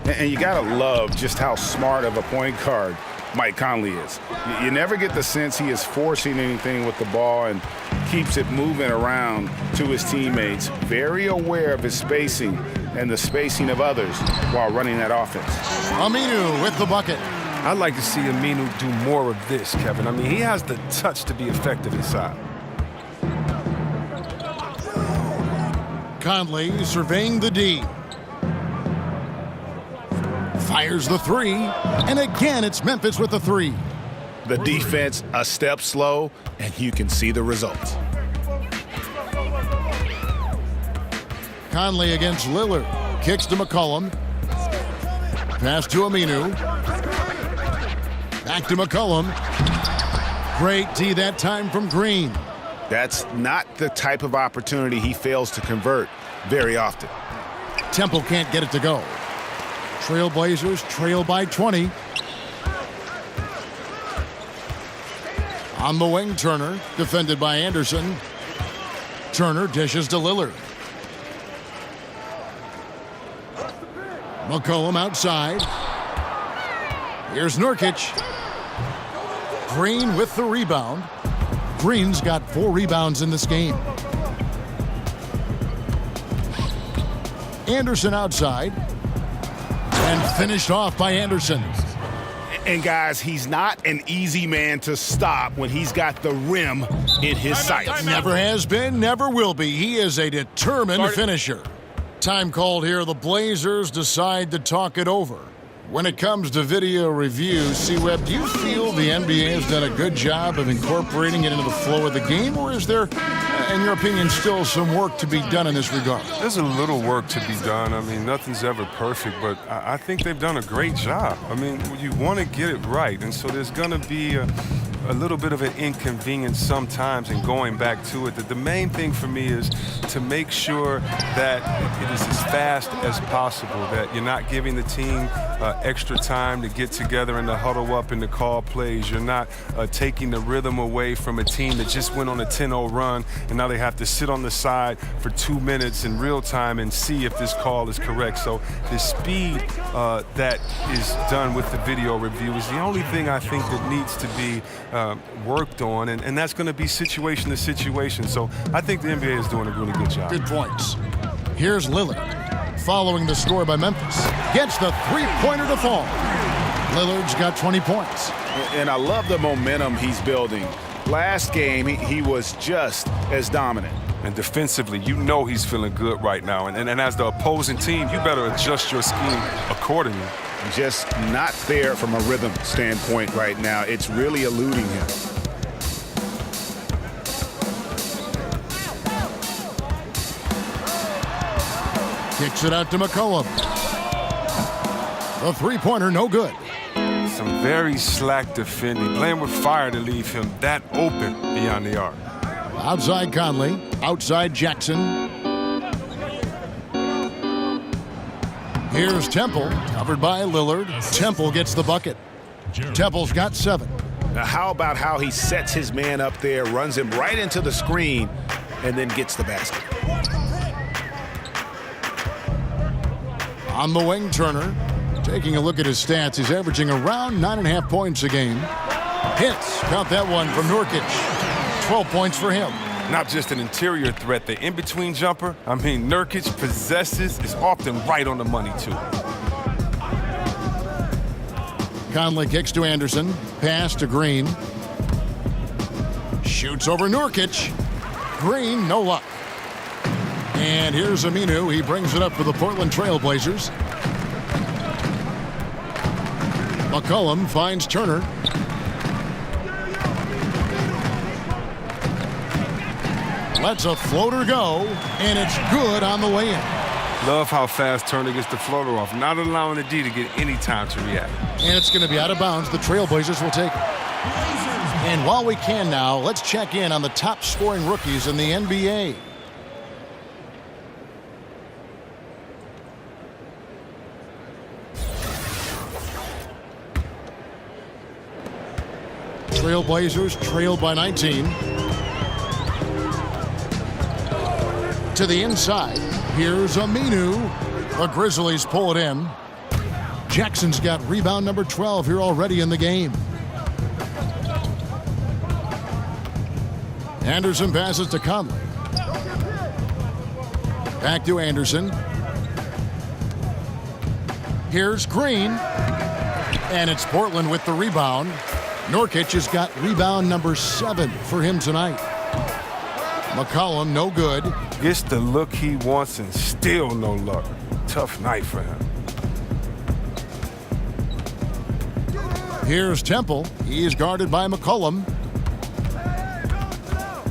And you got to love just how smart of a point guard Mike Conley is. You never get the sense he is forcing anything with the ball and keeps it moving around to his teammates. Very aware of his spacing and the spacing of others while running that offense. Aminu with the bucket. I'd like to see Aminu do more of this, Kevin. I mean, he has the touch to be effective inside. Conley surveying the D. Fires the 3, and again it's Memphis with the 3. The defense a step slow, and you can see the results. Conley against Lillard. Kicks to McCollum. Pass to Aminu. Back to McCollum. Great D that time from Green. That's not the type of opportunity he fails to convert very often. Temple can't get it to go. Trailblazers trail by 20. On the wing, Turner, defended by Anderson. Turner dishes to Lillard. McCollum outside. Here's Nurkic. Green with the rebound. Green's got 4 rebounds in this game. Anderson outside. And finished off by Anderson. And guys, he's not an easy man to stop when he's got the rim in his sights. Never has been, never will be. He is a determined finisher. Time called here. The Blazers decide to talk it over. When it comes to video review, C-Web, do you feel the NBA has done a good job of incorporating it into the flow of the game, or is there, in your opinion, still some work to be done in this regard? There's a little work to be done. I mean, nothing's ever perfect, but I think they've done a great job. I mean, you want to get it right, and so there's going to be a little bit of an inconvenience sometimes in going back to it. The main thing for me is to make sure that it is as fast as possible, that you're not giving the team extra time to get together and to huddle up and to call plays. You're not taking the rhythm away from a team that just went on a 10-0 run, and now they have to sit on the side for 2 minutes in real time and see if this call is correct. So the speed that is done with the video review is the only thing I think that needs to be worked on, and that's going to be situation to situation. So I think the NBA is doing a really good job. Good points. Here's Lillard, following the score by Memphis. Gets the three-pointer to fall. Lillard's got 20 points. And I love the momentum he's building. Last game, he was just as dominant. And defensively, you know he's feeling good right now. And as the opposing team, you better adjust your scheme accordingly. Just not there from a rhythm standpoint right now. It's really eluding him. Kicks it out to McCollum. The three-pointer, no good. Some very slack defending. Playing with fire to leave him that open beyond the arc. Outside Conley. Outside Jackson. Here's Temple, covered by Lillard. Temple gets the bucket. Temple's got 7. Now, how about how he sets his man up there, runs him right into the screen, and then gets the basket. On the wing, Turner. Taking a look at his stats, he's averaging around 9.5 points a game. Hits, count that one from Nurkic. 12 points for him. Not just an interior threat, the in-between jumper. I mean, Nurkic possesses, is often right on the money, too. Conley kicks to Anderson. Pass to Green. Shoots over Nurkic. Green, no luck. And here's Aminu. He brings it up for the Portland Trailblazers. McCollum finds Turner. Lets a floater go, and it's good on the way in. Love how fast Turner gets the floater off, not allowing the D to get any time to react. And it's going to be out of bounds. The Trailblazers will take it. And while we can now, let's check in on the top scoring rookies in the NBA. Trailblazers trailed by 19. To the inside. Here's Aminu. The Grizzlies pull it in. Jackson's got rebound number 12 here already in the game. Anderson passes to Conley. Back to Anderson. Here's Green. And it's Portland with the rebound. Nurkic has got rebound number 7 for him tonight. McCollum, no good. Gets the look he wants and still no luck. Tough night for him. Here's Temple. He is guarded by McCollum.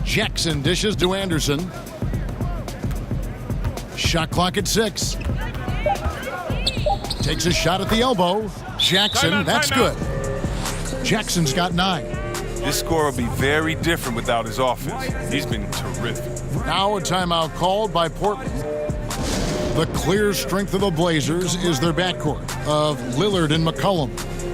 Jackson dishes to Anderson. Shot clock at 6. Takes a shot at the elbow. Jackson, that's good. Jackson's got 9. This score will be very different without his offense. He's been terrific. Now a timeout called by Portland. The clear strength of the Blazers is their backcourt of Lillard and McCollum.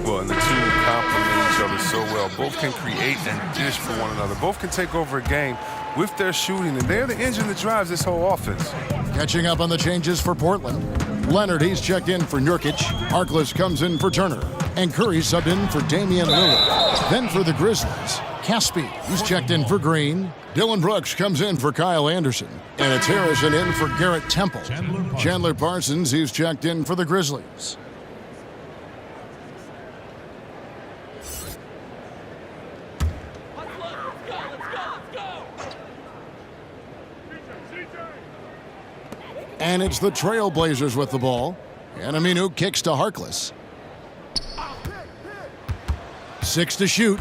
Well, and the two complement each other so well. Both can create and dish for one another. Both can take over a game with their shooting, and they're the engine that drives this whole offense. Catching up on the changes for Portland. Leonard, he's checked in for Nurkic. Harkless comes in for Turner. And Curry subbed in for Damian Lillard. Then for the Grizzlies, Caspi, he's checked in for Green. Dylan Brooks comes in for Kyle Anderson. And it's Harrison in for Garrett Temple. Chandler Parsons, he's checked in for the Grizzlies. And it's the Trailblazers with the ball. And Aminu kicks to Harkless. 6 to shoot.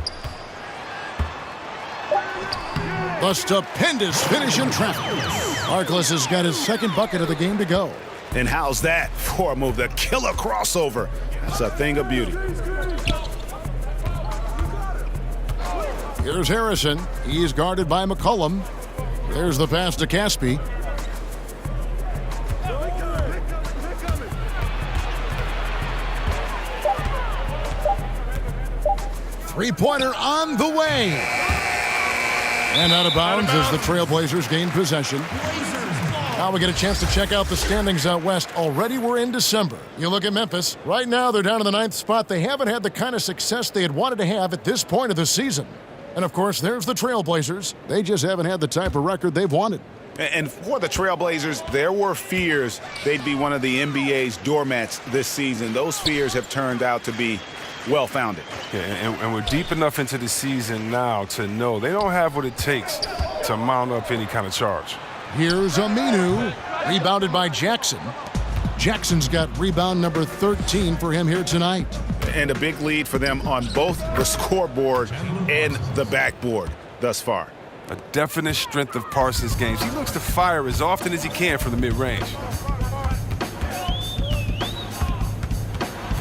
A stupendous finish in traffic. Harkless has got his second bucket of the game to go. And how's that for a move? The killer crossover. It's a thing of beauty. Here's Harrison. He's guarded by McCollum. There's the pass to Caspi. Three-pointer on the way. And out of bounds as the Trailblazers gain possession. Now we get a chance to check out the standings out west. Already we're in December. You look at Memphis. Right now they're down in the 9th spot. They haven't had the kind of success they had wanted to have at this point of the season. And of course, there's the Trailblazers. They just haven't had the type of record they've wanted. And for the Trailblazers, there were fears they'd be one of the NBA's doormats this season. Those fears have turned out to be well-founded. Yeah, and we're deep enough into the season now to know they don't have what it takes to mount up any kind of charge. Here's Aminu, rebounded by Jackson. Jackson's got rebound number 13 for him here tonight. And a big lead for them on both the scoreboard and the backboard thus far. A definite strength of Parsons' games. He looks to fire as often as he can from the mid-range.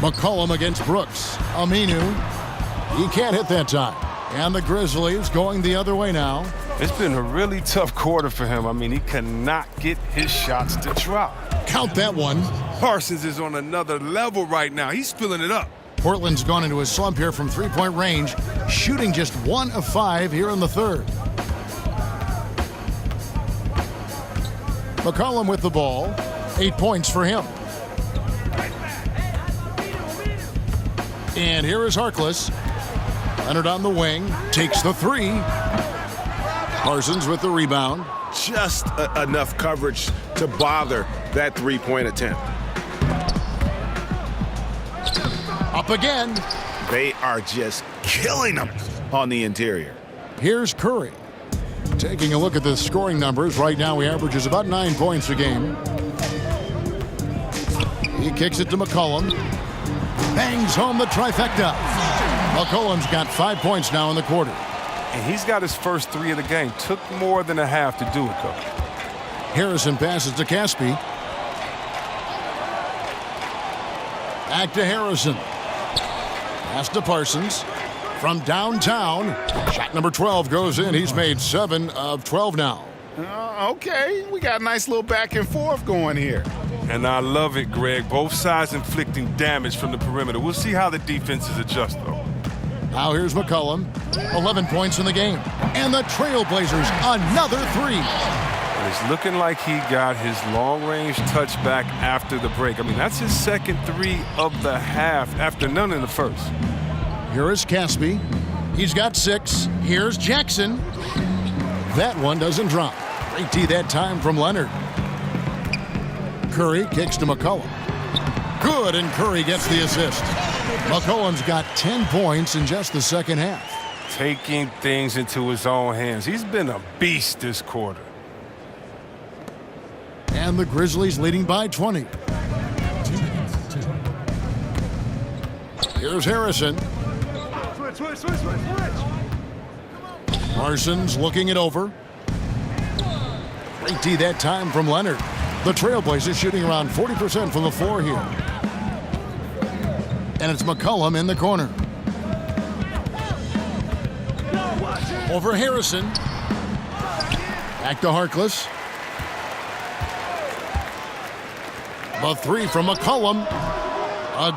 McCollum against Brooks. Aminu, he can't hit that time. And the Grizzlies going the other way now. It's been a really tough quarter for him. I mean, he cannot get his shots to drop. Count that one. Parsons is on another level right now. He's filling it up. Portland's gone into a slump here from three-point range, shooting just 1 of 5 here in the third. McCollum with the ball. 8 points for him. And here is Harkless. Leonard on the wing. Takes the 3. Parsons with the rebound. Just enough coverage to bother that three-point attempt. Up again. They are just killing them on the interior. Here's Curry. Taking a look at the scoring numbers. Right now he averages about 9 points a game. He kicks it to McCollum. Bangs home the trifecta. McCollum's got 5 points now in the quarter. And he's got his first 3 of the game. Took more than a half to do it, though. Harrison passes to Caspi. Back to Harrison. Pass to Parsons. From downtown, shot number 12 goes in. He's made 7 of 12 now. Okay, we got a nice little back and forth going here. And I love it, Greg. Both sides inflicting damage from the perimeter. We'll see how the defenses adjust, though. Now here's McCollum. 11 points in the game. And the Trailblazers, another 3. And it's looking like he got his long-range touchback after the break. I mean, that's his second 3 of the half after none in the first. Here is Caspi. He's got 6. Here's Jackson. That one doesn't drop. Great D that time from Leonard. Curry kicks to McCollum. Good, and Curry gets the assist. McCollum's got 10 points in just the second half. Taking things into his own hands. He's been a beast this quarter. And the Grizzlies leading by 20. Here's Harrison. Switch. Parsons looking it over. Great D that time from Leonard. The Trailblazers shooting around 40% from the floor here. And it's McCollum in the corner. Over Harrison. Back to Harkless. The 3 from McCollum.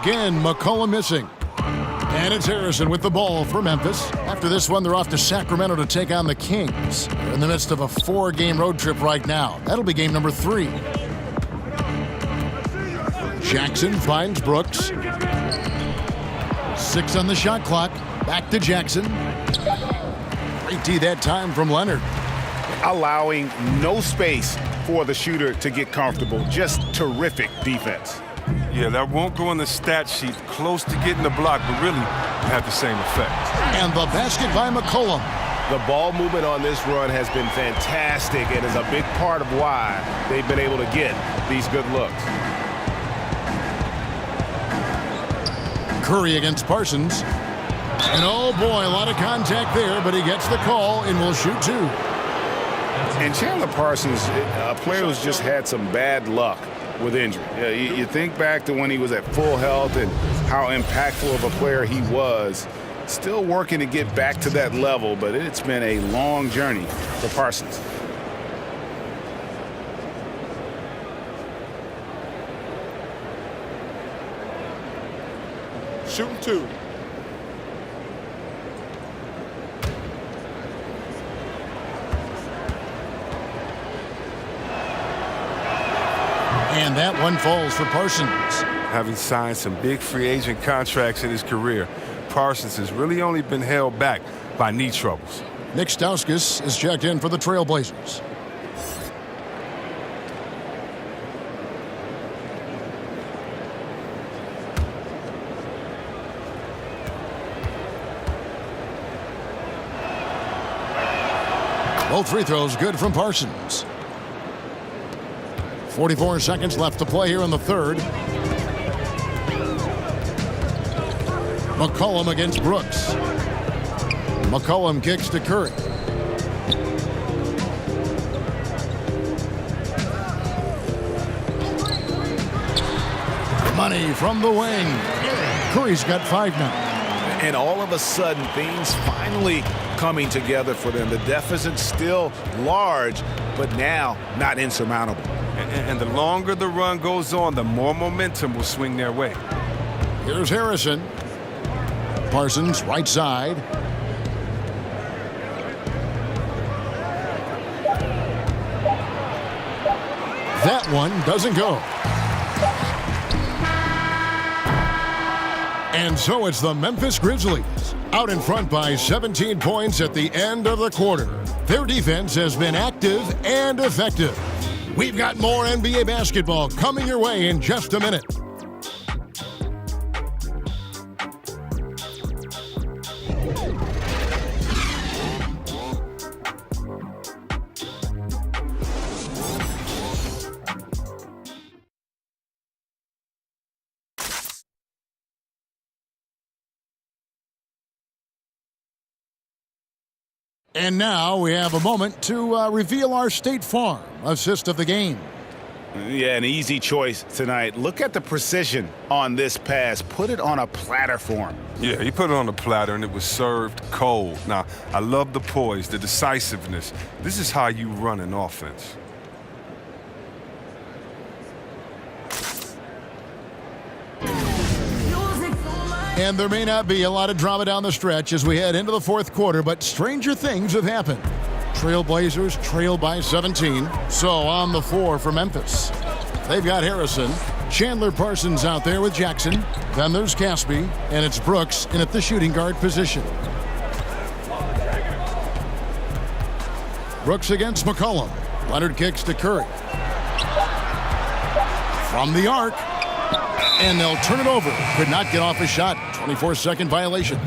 Again, McCollum missing. And it's Harrison with the ball for Memphis. After this one, they're off to Sacramento to take on the Kings. They're in the midst of a 4-game road trip right now. That'll be game number 3. Jackson finds Brooks. 6 on the shot clock. Back to Jackson. Great D that time from Leonard. Allowing no space for the shooter to get comfortable. Just terrific defense. Yeah, that won't go in the stat sheet. Close to getting the block, but really had the same effect. And the basket by McCollum. The ball movement on this run has been fantastic and is a big part of why they've been able to get these good looks. Curry against Parsons. And oh boy, a lot of contact there, but he gets the call and will shoot 2. And Chandler Parsons, a player who's just had some bad luck with injury. You think back to when he was at full health and how impactful of a player he was. Still working to get back to that level, but it's been a long journey for Parsons. Shooting 2. And that one falls for Parsons. Having signed some big free agent contracts in his career, Parsons has really only been held back by knee troubles. Nick Stauskas is checked in for the Trailblazers. Both free throws good from Parsons. 44 seconds left to play here in the third. McCollum against Brooks. McCollum kicks to Curry. Money from the wing. Curry's got 5 now. And all of a sudden, things finally coming together for them. The deficit's still large, but now not insurmountable. And the longer the run goes on, the more momentum will swing their way. Here's Harrison. Parsons, right side. That one doesn't go. And so it's the Memphis Grizzlies out in front by 17 points at the end of the quarter. Their defense has been active and effective. We've got more NBA basketball coming your way in just a minute. And now we have a moment to reveal our State Farm assist of the game. Yeah, an easy choice tonight. Look at the precision on this pass. Put it on a platter for him. Yeah, he put it on a platter, and it was served cold. Now, I love the poise, the decisiveness. This is how you run an offense. And there may not be a lot of drama down the stretch as we head into the fourth quarter, but stranger things have happened. Trailblazers trail by 17. So on the floor for Memphis, they've got Harrison, Chandler Parsons out there with Jackson. Then there's Caspi, and it's Brooks in at the shooting guard position. Brooks against McCollum. Leonard kicks to Curry. From the arc. And they'll turn it over. Could not get off a shot. 24-second violation.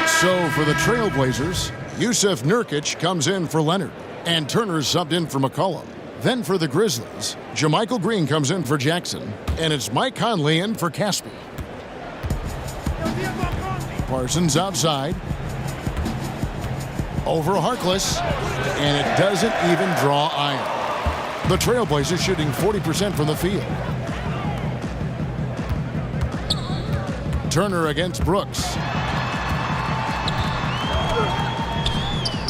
So for the Trailblazers, Yusuf Nurkic comes in for Leonard. And Turner's subbed in for McCollum. Then for the Grizzlies, JaMychal Green comes in for Jackson. And it's Mike Conley in for Caspi. Parsons outside. Over Harkless. And it doesn't even draw iron. The Trailblazers shooting 40% from the field. Turner against Brooks.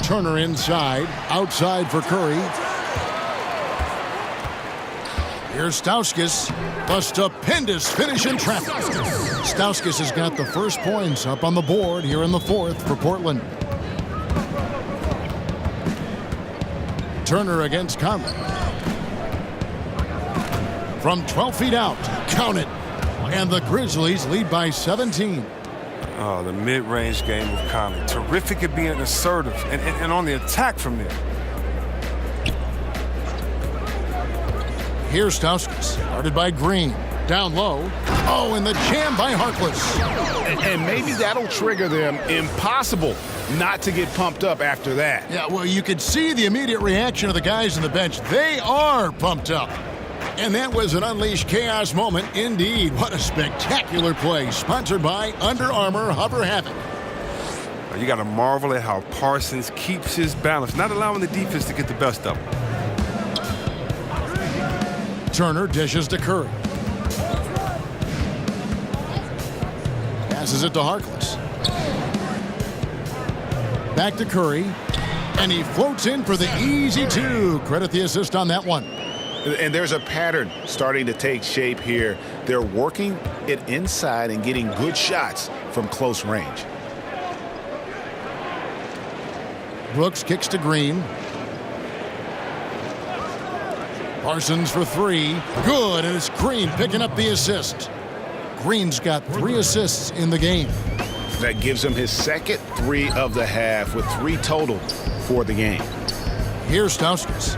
Turner inside, outside for Curry. Here's Stauskas. A stupendous finish in traffic. Stauskas has got the first points up on the board here in the fourth for Portland. Turner against Conley. From 12 feet out, count it. And the Grizzlies lead by 17. Oh, the mid-range game of Conley. Terrific at being assertive and on the attack from there. Here's Stauskas, guarded by Green. Down low. Oh, and the jam by Harkless. And maybe that'll trigger them. Impossible not to get pumped up after that. Yeah, well, you could see the immediate reaction of the guys on the bench. They are pumped up. And that was an unleashed chaos moment indeed. What a spectacular play. Sponsored by Under Armour Hover Havoc. You got to marvel at how Parsons keeps his balance, not allowing the defense to get the best of him. Turner dishes to Curry. Passes it to Harkless. Back to Curry. And he floats in for the easy two. Credit the assist on that one. And there's a pattern starting to take shape here. They're working it inside and getting good shots from close range. Brooks kicks to Green. Parsons for three. Good, and it's Green picking up the assist. Green's got 3 assists in the game. That gives him his second 3 of the half with 3 total for the game. Here's Stauskas.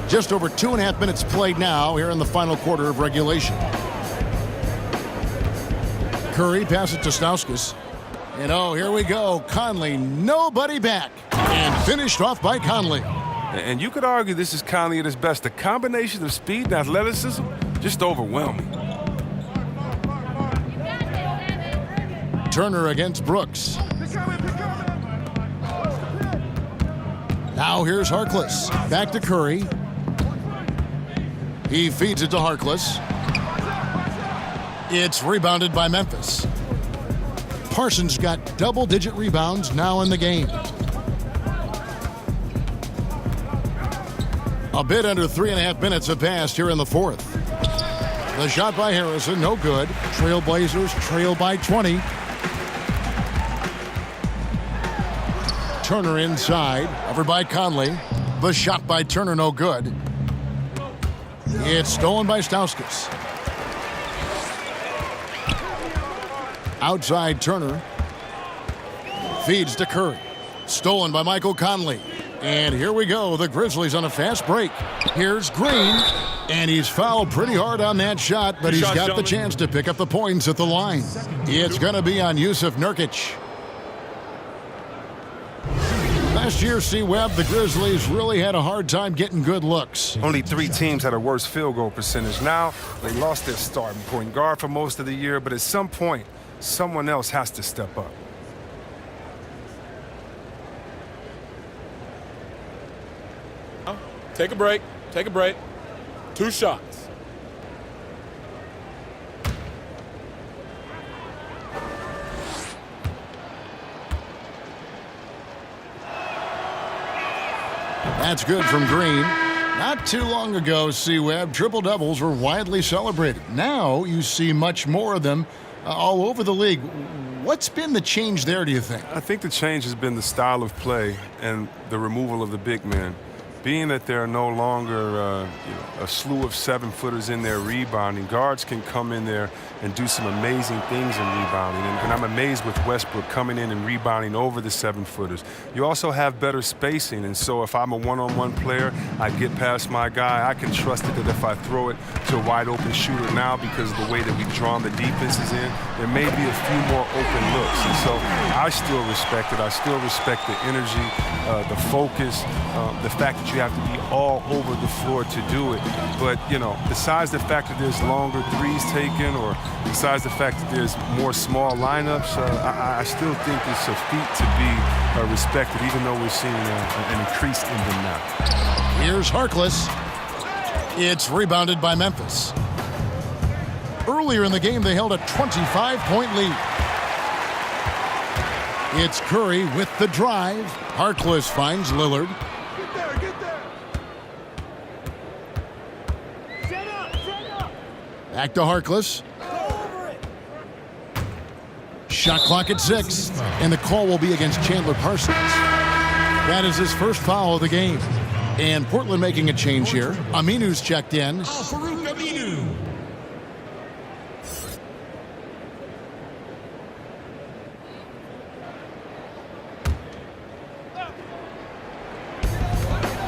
Just over 2.5 minutes played now here in the final quarter of regulation. Curry passes it to Stauskas. And oh, here we go. Conley, nobody back. And finished off by Conley. And you could argue this is Conley at his best. The combination of speed and athleticism, just overwhelming. Turner against Brooks. Now here's Harkless. Back to Curry. He feeds it to Harkless. It's rebounded by Memphis. Parsons got double-digit rebounds now in the game. A bit under 3.5 minutes have passed here in the fourth. The shot by Harrison, no good. Trailblazers trail by 20. Turner inside, covered by Conley. The shot by Turner, no good. It's stolen by Stauskas. Outside Turner. Feeds to Curry. Stolen by Michael Conley. And here we go. The Grizzlies on a fast break. Here's Green. And he's fouled pretty hard on that shot, but he's got the chance to pick up the points at the line. It's going to be on Yusuf Nurkic. Last year, C-Webb, the Grizzlies really had a hard time getting good looks. Only 3 teams had a worse field goal percentage. Now, they lost their starting point guard for most of the year, but at some point, someone else has to step up. Take a break. Take a break. 2 shots. That's good from Green. Not too long ago, C-Web, triple-doubles were widely celebrated. Now you see much more of them all over the league. What's been the change there, do you think? I think the change has been the style of play and the removal of the big men. Being that there are no longer a slew of 7-footers in there rebounding, guards can come in there and do some amazing things in rebounding. And I'm amazed with Westbrook coming in and rebounding over the 7-footers. You also have better spacing, and so if I'm a one-on-one player, I get past my guy, I can trust it that if I throw it to a wide-open shooter now, because of the way that we've drawn the defenses in, there may be a few more open looks. And so I still respect it. I still respect the energy, the focus, the fact that you have to be all over the floor to do it. But, you know, besides the fact that there's longer threes taken, or besides the fact that there's more small lineups, I still think it's a feat to be respected, even though we're seeing an increase in them now. Here's Harkless. It's rebounded by Memphis. Earlier in the game, they held a 25-point lead. It's Curry with the drive. Harkless finds Lillard. Back to Harkless. Shot clock at 6, and the call will be against Chandler Parsons. That is his first foul of the game. And Portland making a change here. Aminu's checked in. Aminu.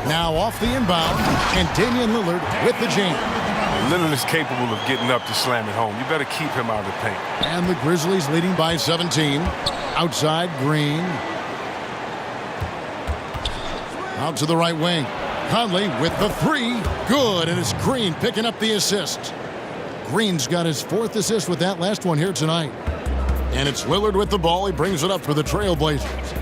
Now off the inbound, and Damian Lillard with the jam. Lillard is capable of getting up to slam it home. You better keep him out of the paint. And the Grizzlies leading by 17. Outside, Green. Out to the right wing. Conley with the 3. Good, and it's Green picking up the assist. Green's got his 4th assist with that last one here tonight. And it's Lillard with the ball. He brings it up for the Trailblazers.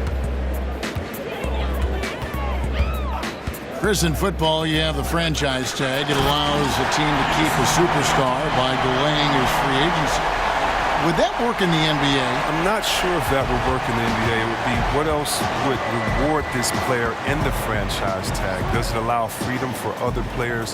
Chris, in football, you have the franchise tag. It allows a team to keep a superstar by delaying his free agency. Would that work in the NBA? I'm not sure if that would work in the NBA. It would be what else would reward this player in the franchise tag? Does it allow freedom for other players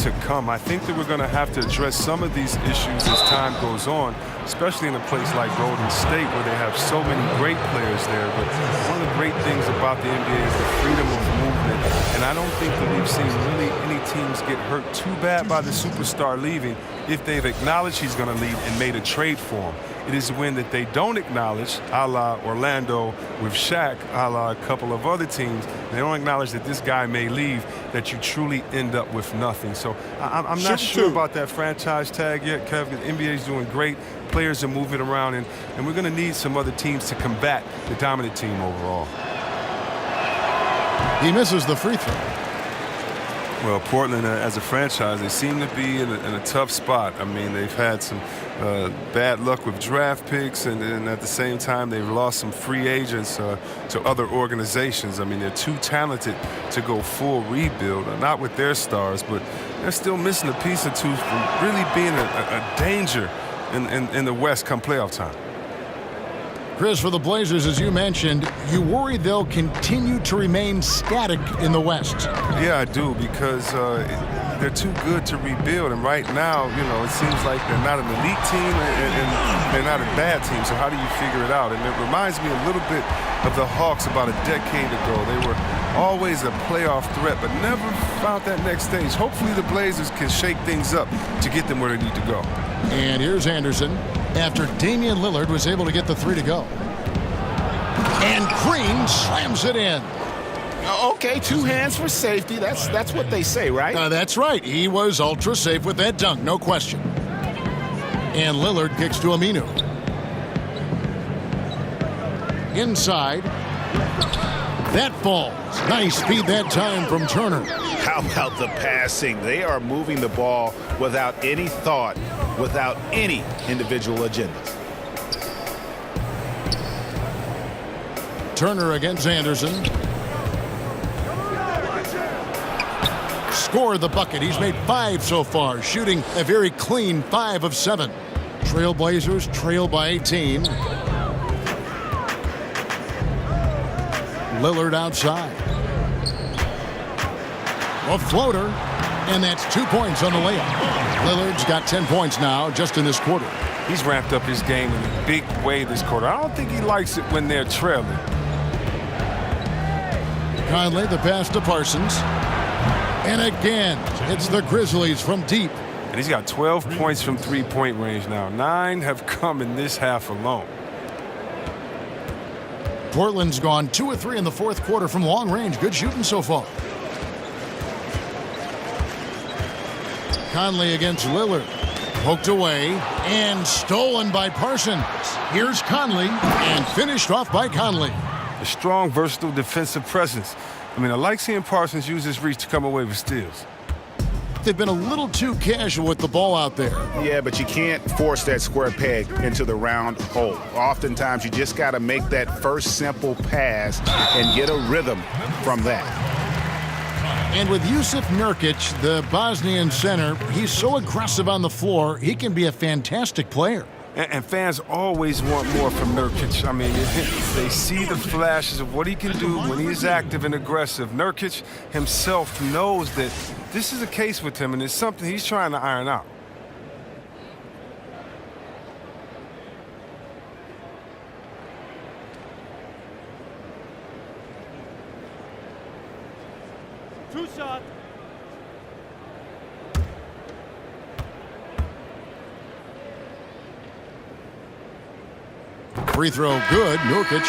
to come? I think that we're going to have to address some of these issues as time goes on, especially in a place like Golden State where they have so many great players there. But one of the great things about the NBA is the freedom of movement. And I don't think that we've seen really any teams get hurt too bad by the superstar leaving if they've acknowledged he's going to leave and made a trade for him. It is when that they don't acknowledge, a la Orlando with Shaq, a la a couple of other teams, they don't acknowledge that this guy may leave, that you truly end up with nothing. So I'm not sure about that franchise tag yet, Kev. The NBA is doing great. Players are moving around, and we're going to need some other teams to combat the dominant team overall. He misses the free throw. Well, Portland, as a franchise, they seem to be in a tough spot. I mean, they've had some bad luck with draft picks, and at the same time, they've lost some free agents to other organizations. I mean, they're too talented to go full rebuild, not with their stars, but they're still missing a piece or two from really being a danger in the West come playoff time. Chris, for the Blazers, as you mentioned, you worry they'll continue to remain static in the West. Yeah, I do, because they're too good to rebuild. And right now, you know, it seems like they're not an elite team and they're not a bad team. So how do you figure it out? And it reminds me a little bit of the Hawks about a decade ago. They were always a playoff threat, but never found that next stage. Hopefully the Blazers can shake things up to get them where they need to go. And here's Anderson after Damian Lillard was able to get the 3 to go. And Green slams it in. Okay, 2 hands for safety. That's what they say, right? That's right. He was ultra safe with that dunk, no question. And Lillard kicks to Aminu. Inside. That falls. Nice speed that time from Turner. How about the passing? They are moving the ball without any thought, without any individual agendas. Turner against Anderson. Scored the bucket. He's made 5 so far, shooting a very clean 5 of 7. Trailblazers trail by 18. Lillard outside. A floater, and that's 2 points on the layup. Lillard's got 10 points now just in this quarter. He's ramped up his game in a big way this quarter. I don't think he likes it when they're trailing. Conley, the pass to Parsons. And again, it's the Grizzlies from deep. And he's got 12 points from three-point range now. 9 have come in this half alone. Portland's gone 2 of 3 in the fourth quarter from long range. Good shooting so far. Conley against Lillard. Poked away and stolen by Parsons. Here's Conley and finished off by Conley. A strong, versatile defensive presence. I mean, I like seeing Parsons use his reach to come away with steals. They've been a little too casual with the ball out there. Yeah, but you can't force that square peg into the round hole. Oftentimes, you just got to make that first simple pass and get a rhythm from that. And with Jusuf Nurkic, the Bosnian center, he's so aggressive on the floor, he can be a fantastic player. And fans always want more from Nurkic. I mean, they see the flashes of what he can do when he's active and aggressive. Nurkic himself knows that this is a case with him, and it's something he's trying to iron out. Two shot. Free throw good, Nurkic.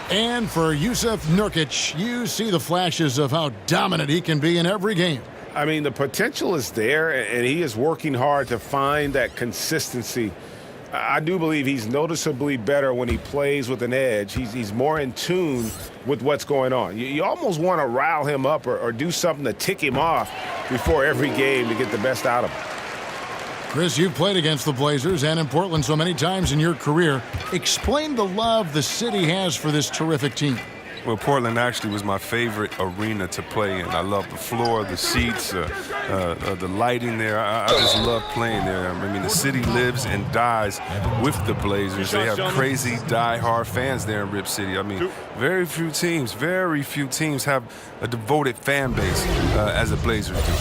And for Jusuf Nurkic, you see the flashes of how dominant he can be in every game. I mean, the potential is there, and he is working hard to find that consistency. I do believe he's noticeably better when he plays with an edge. He's more in tune with what's going on. You almost want to rile him up or do something to tick him off before every game to get the best out of him. Chris, you've played against the Blazers and in Portland so many times in your career. Explain the love the city has for this terrific team. Well, Portland actually was my favorite arena to play in. I love the floor, the seats, the lighting there. I just love playing there. I mean, the city lives and dies with the Blazers. They have crazy, die-hard fans there in Rip City. I mean, very few teams have a devoted fan base as the Blazers do.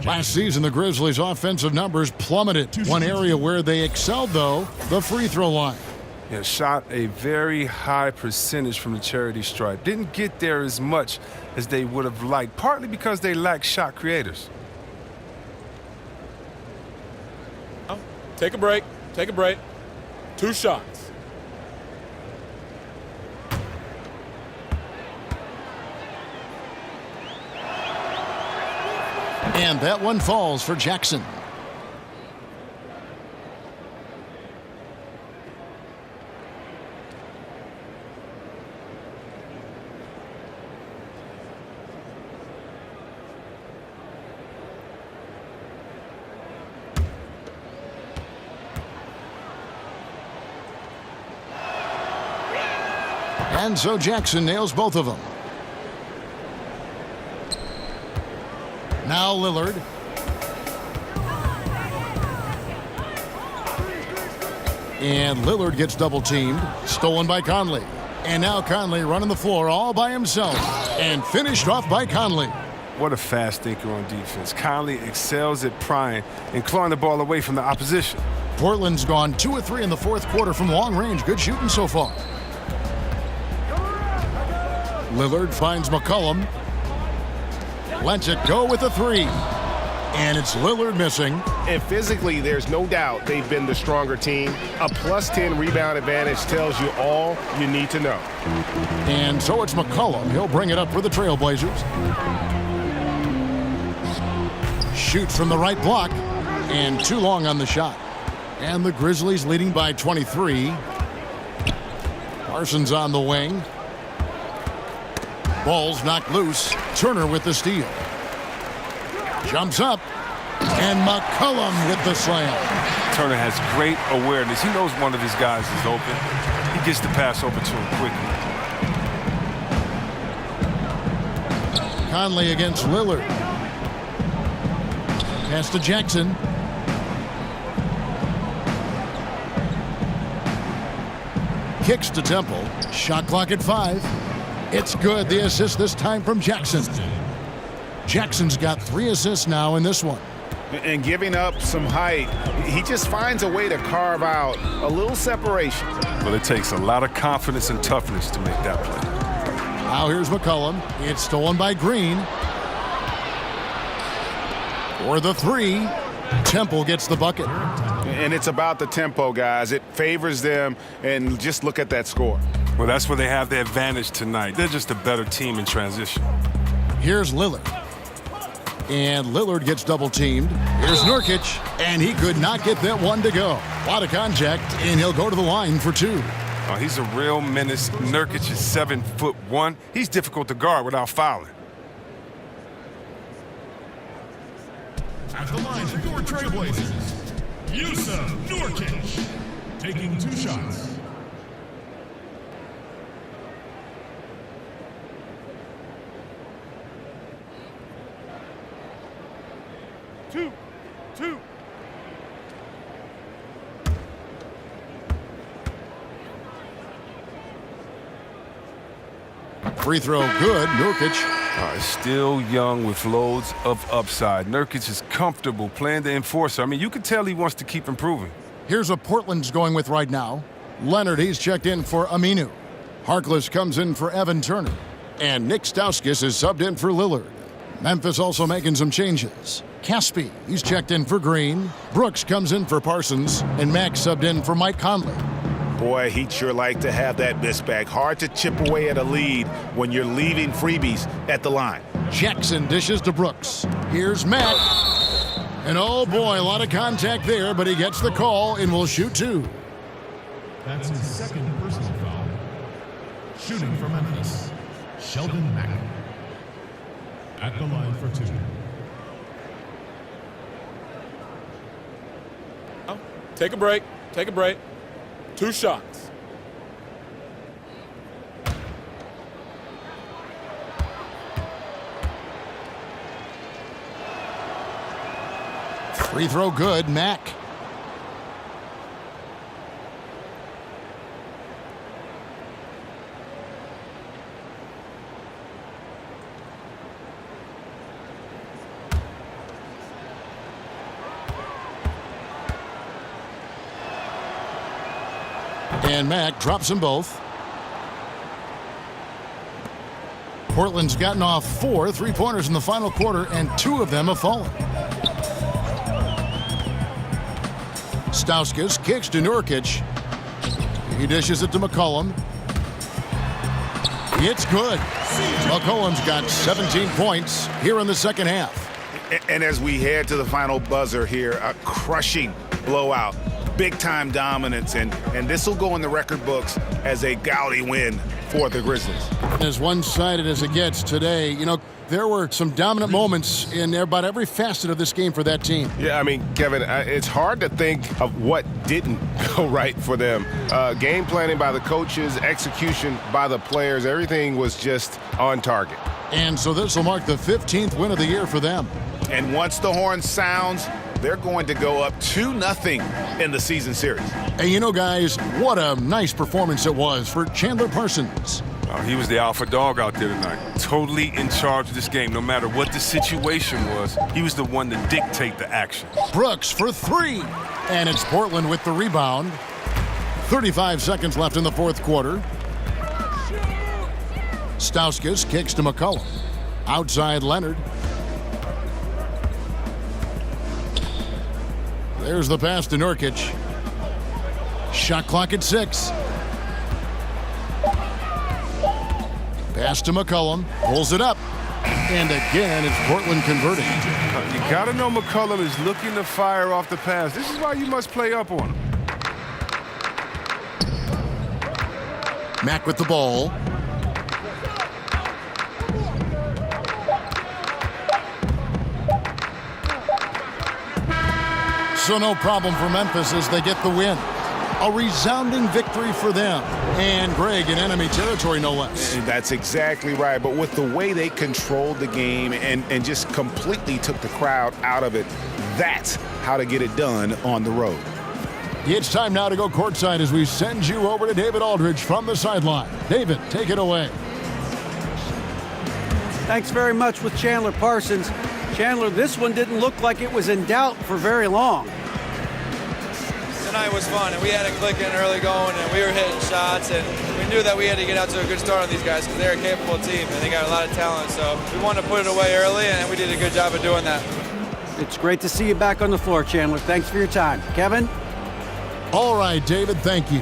Last season, the Grizzlies' offensive numbers plummeted. One area where they excelled, though, the free throw line. Yeah, shot a very high percentage from the charity stripe. Didn't get there as much as they would have liked, partly because they lack shot creators. Take a break. Take a break. 2 shots. And that one falls for Jackson. And so Jackson nails both of them. Now Lillard. And Lillard gets double teamed. Stolen by Conley. And now Conley running the floor all by himself. And finished off by Conley. What a fast thinker on defense. Conley excels at prying and clawing the ball away from the opposition. Portland's gone 2 of 3 in the fourth quarter from long range. Good shooting so far. Lillard finds McCollum. Lets it go with a 3. And it's Lillard missing. And physically, there's no doubt they've been the stronger team. A +10 rebound advantage tells you all you need to know. And so it's McCollum. He'll bring it up for the Trailblazers. Shoots from the right block. And too long on the shot. And the Grizzlies leading by 23. Parsons on the wing. Ball's knocked loose. Turner with the steal. Jumps up. And McCollum with the slam. Turner has great awareness. He knows one of his guys is open. He gets the pass over to him quickly. Conley against Lillard. Pass to Jackson. Kicks to Temple. Shot clock at 5. It's good. The assist this time from Jackson. Jackson's got 3 assists now in this one. And giving up some height, he just finds a way to carve out a little separation. Well, it takes a lot of confidence and toughness to make that play. Now here's McCollum. It's stolen by Green. For the 3. Temple gets the bucket. And it's about the tempo, guys. It favors them, and just look at that score. Well, that's where they have the advantage tonight. They're just a better team in transition. Here's Lillard. And Lillard gets double-teamed. Here's Nurkic, and he could not get that one to go. A lot of contact, and he'll go to the line for 2. Oh, he's a real menace. Nurkic is 7'1". He's difficult to guard without fouling. At the line for your Trailblazers, Yusuf Nurkic, taking 2 shots. Two. Free throw good. Nurkic. Still young with loads of upside. Nurkic is comfortable playing the enforcer. I mean, you can tell he wants to keep improving. Here's what Portland's going with right now. Leonard, he's checked in for Aminu. Harkless comes in for Evan Turner. And Nick Stauskas is subbed in for Lillard. Memphis also making some changes. Caspi, he's checked in for Green. Brooks comes in for Parsons. And Max subbed in for Mike Conley. Boy, he'd sure like to have that miss back. Hard to chip away at a lead when you're leaving freebies at the line. Jackson dishes to Brooks. Here's Matt. And oh boy, a lot of contact there, but he gets the call and will shoot 2. That's his 2nd personal foul. Shooting for Memphis, Sheldon Mack. At the line for 2. Take a break. 2 shots. Free throw good. Mack. And Mack drops them both. Portland's gotten off 4 3-pointers in the final quarter, and 2 of them have fallen. Stauskas kicks to Nurkic. He dishes it to McCollum. It's good. McCollum's got 17 points here in the second half. And as we head to the final buzzer here, a crushing blowout. Big-time dominance, and this will go in the record books as a gaudy win for the Grizzlies. As one-sided as it gets today, you know, there were some dominant moments in about every facet of this game for that team. Yeah, I mean, Kevin, it's hard to think of what didn't go right for them. Game planning by the coaches, execution by the players, everything was just on target. And so this will mark the 15th win of the year for them. And once the horn sounds, they're going to go up 2-0 in the season series. And you know, guys, what a nice performance it was for Chandler Parsons. He was the alpha dog out there tonight. Totally in charge of this game. No matter what the situation was, he was the one to dictate the action. Brooks for 3. And it's Portland with the rebound. 35 seconds left in the fourth quarter. Stauskas kicks to McCollum. Outside Leonard. There's the pass to Nurkic. Shot clock at 6. Pass to McCollum. Pulls it up. And again, it's Portland converting. You got to know McCollum is looking to fire off the pass. This is why you must play up on him. Mack with the ball. So no problem for Memphis as they get the win. A resounding victory for them. And Greg, in enemy territory, no less. And that's exactly right. But with the way they controlled the game and just completely took the crowd out of it, that's how to get it done on the road. It's time now to go courtside as we send you over to David Aldridge from the sideline. David, take it away. Thanks very much with Chandler Parsons. Chandler, this one didn't look like it was in doubt for very long. Tonight was fun, and we had it clicking early going, and we were hitting shots, and we knew that we had to get out to a good start on these guys because they're a capable team, and they got a lot of talent, so we wanted to put it away early, and we did a good job of doing that. It's great to see you back on the floor, Chandler. Thanks for your time. Kevin? All right, David, thank you.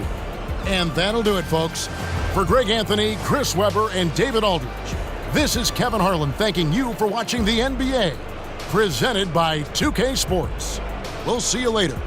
And that'll do it, folks. For Greg Anthony, Chris Webber, and David Aldridge, this is Kevin Harlan thanking you for watching the NBA, presented by 2K Sports. We'll see you later.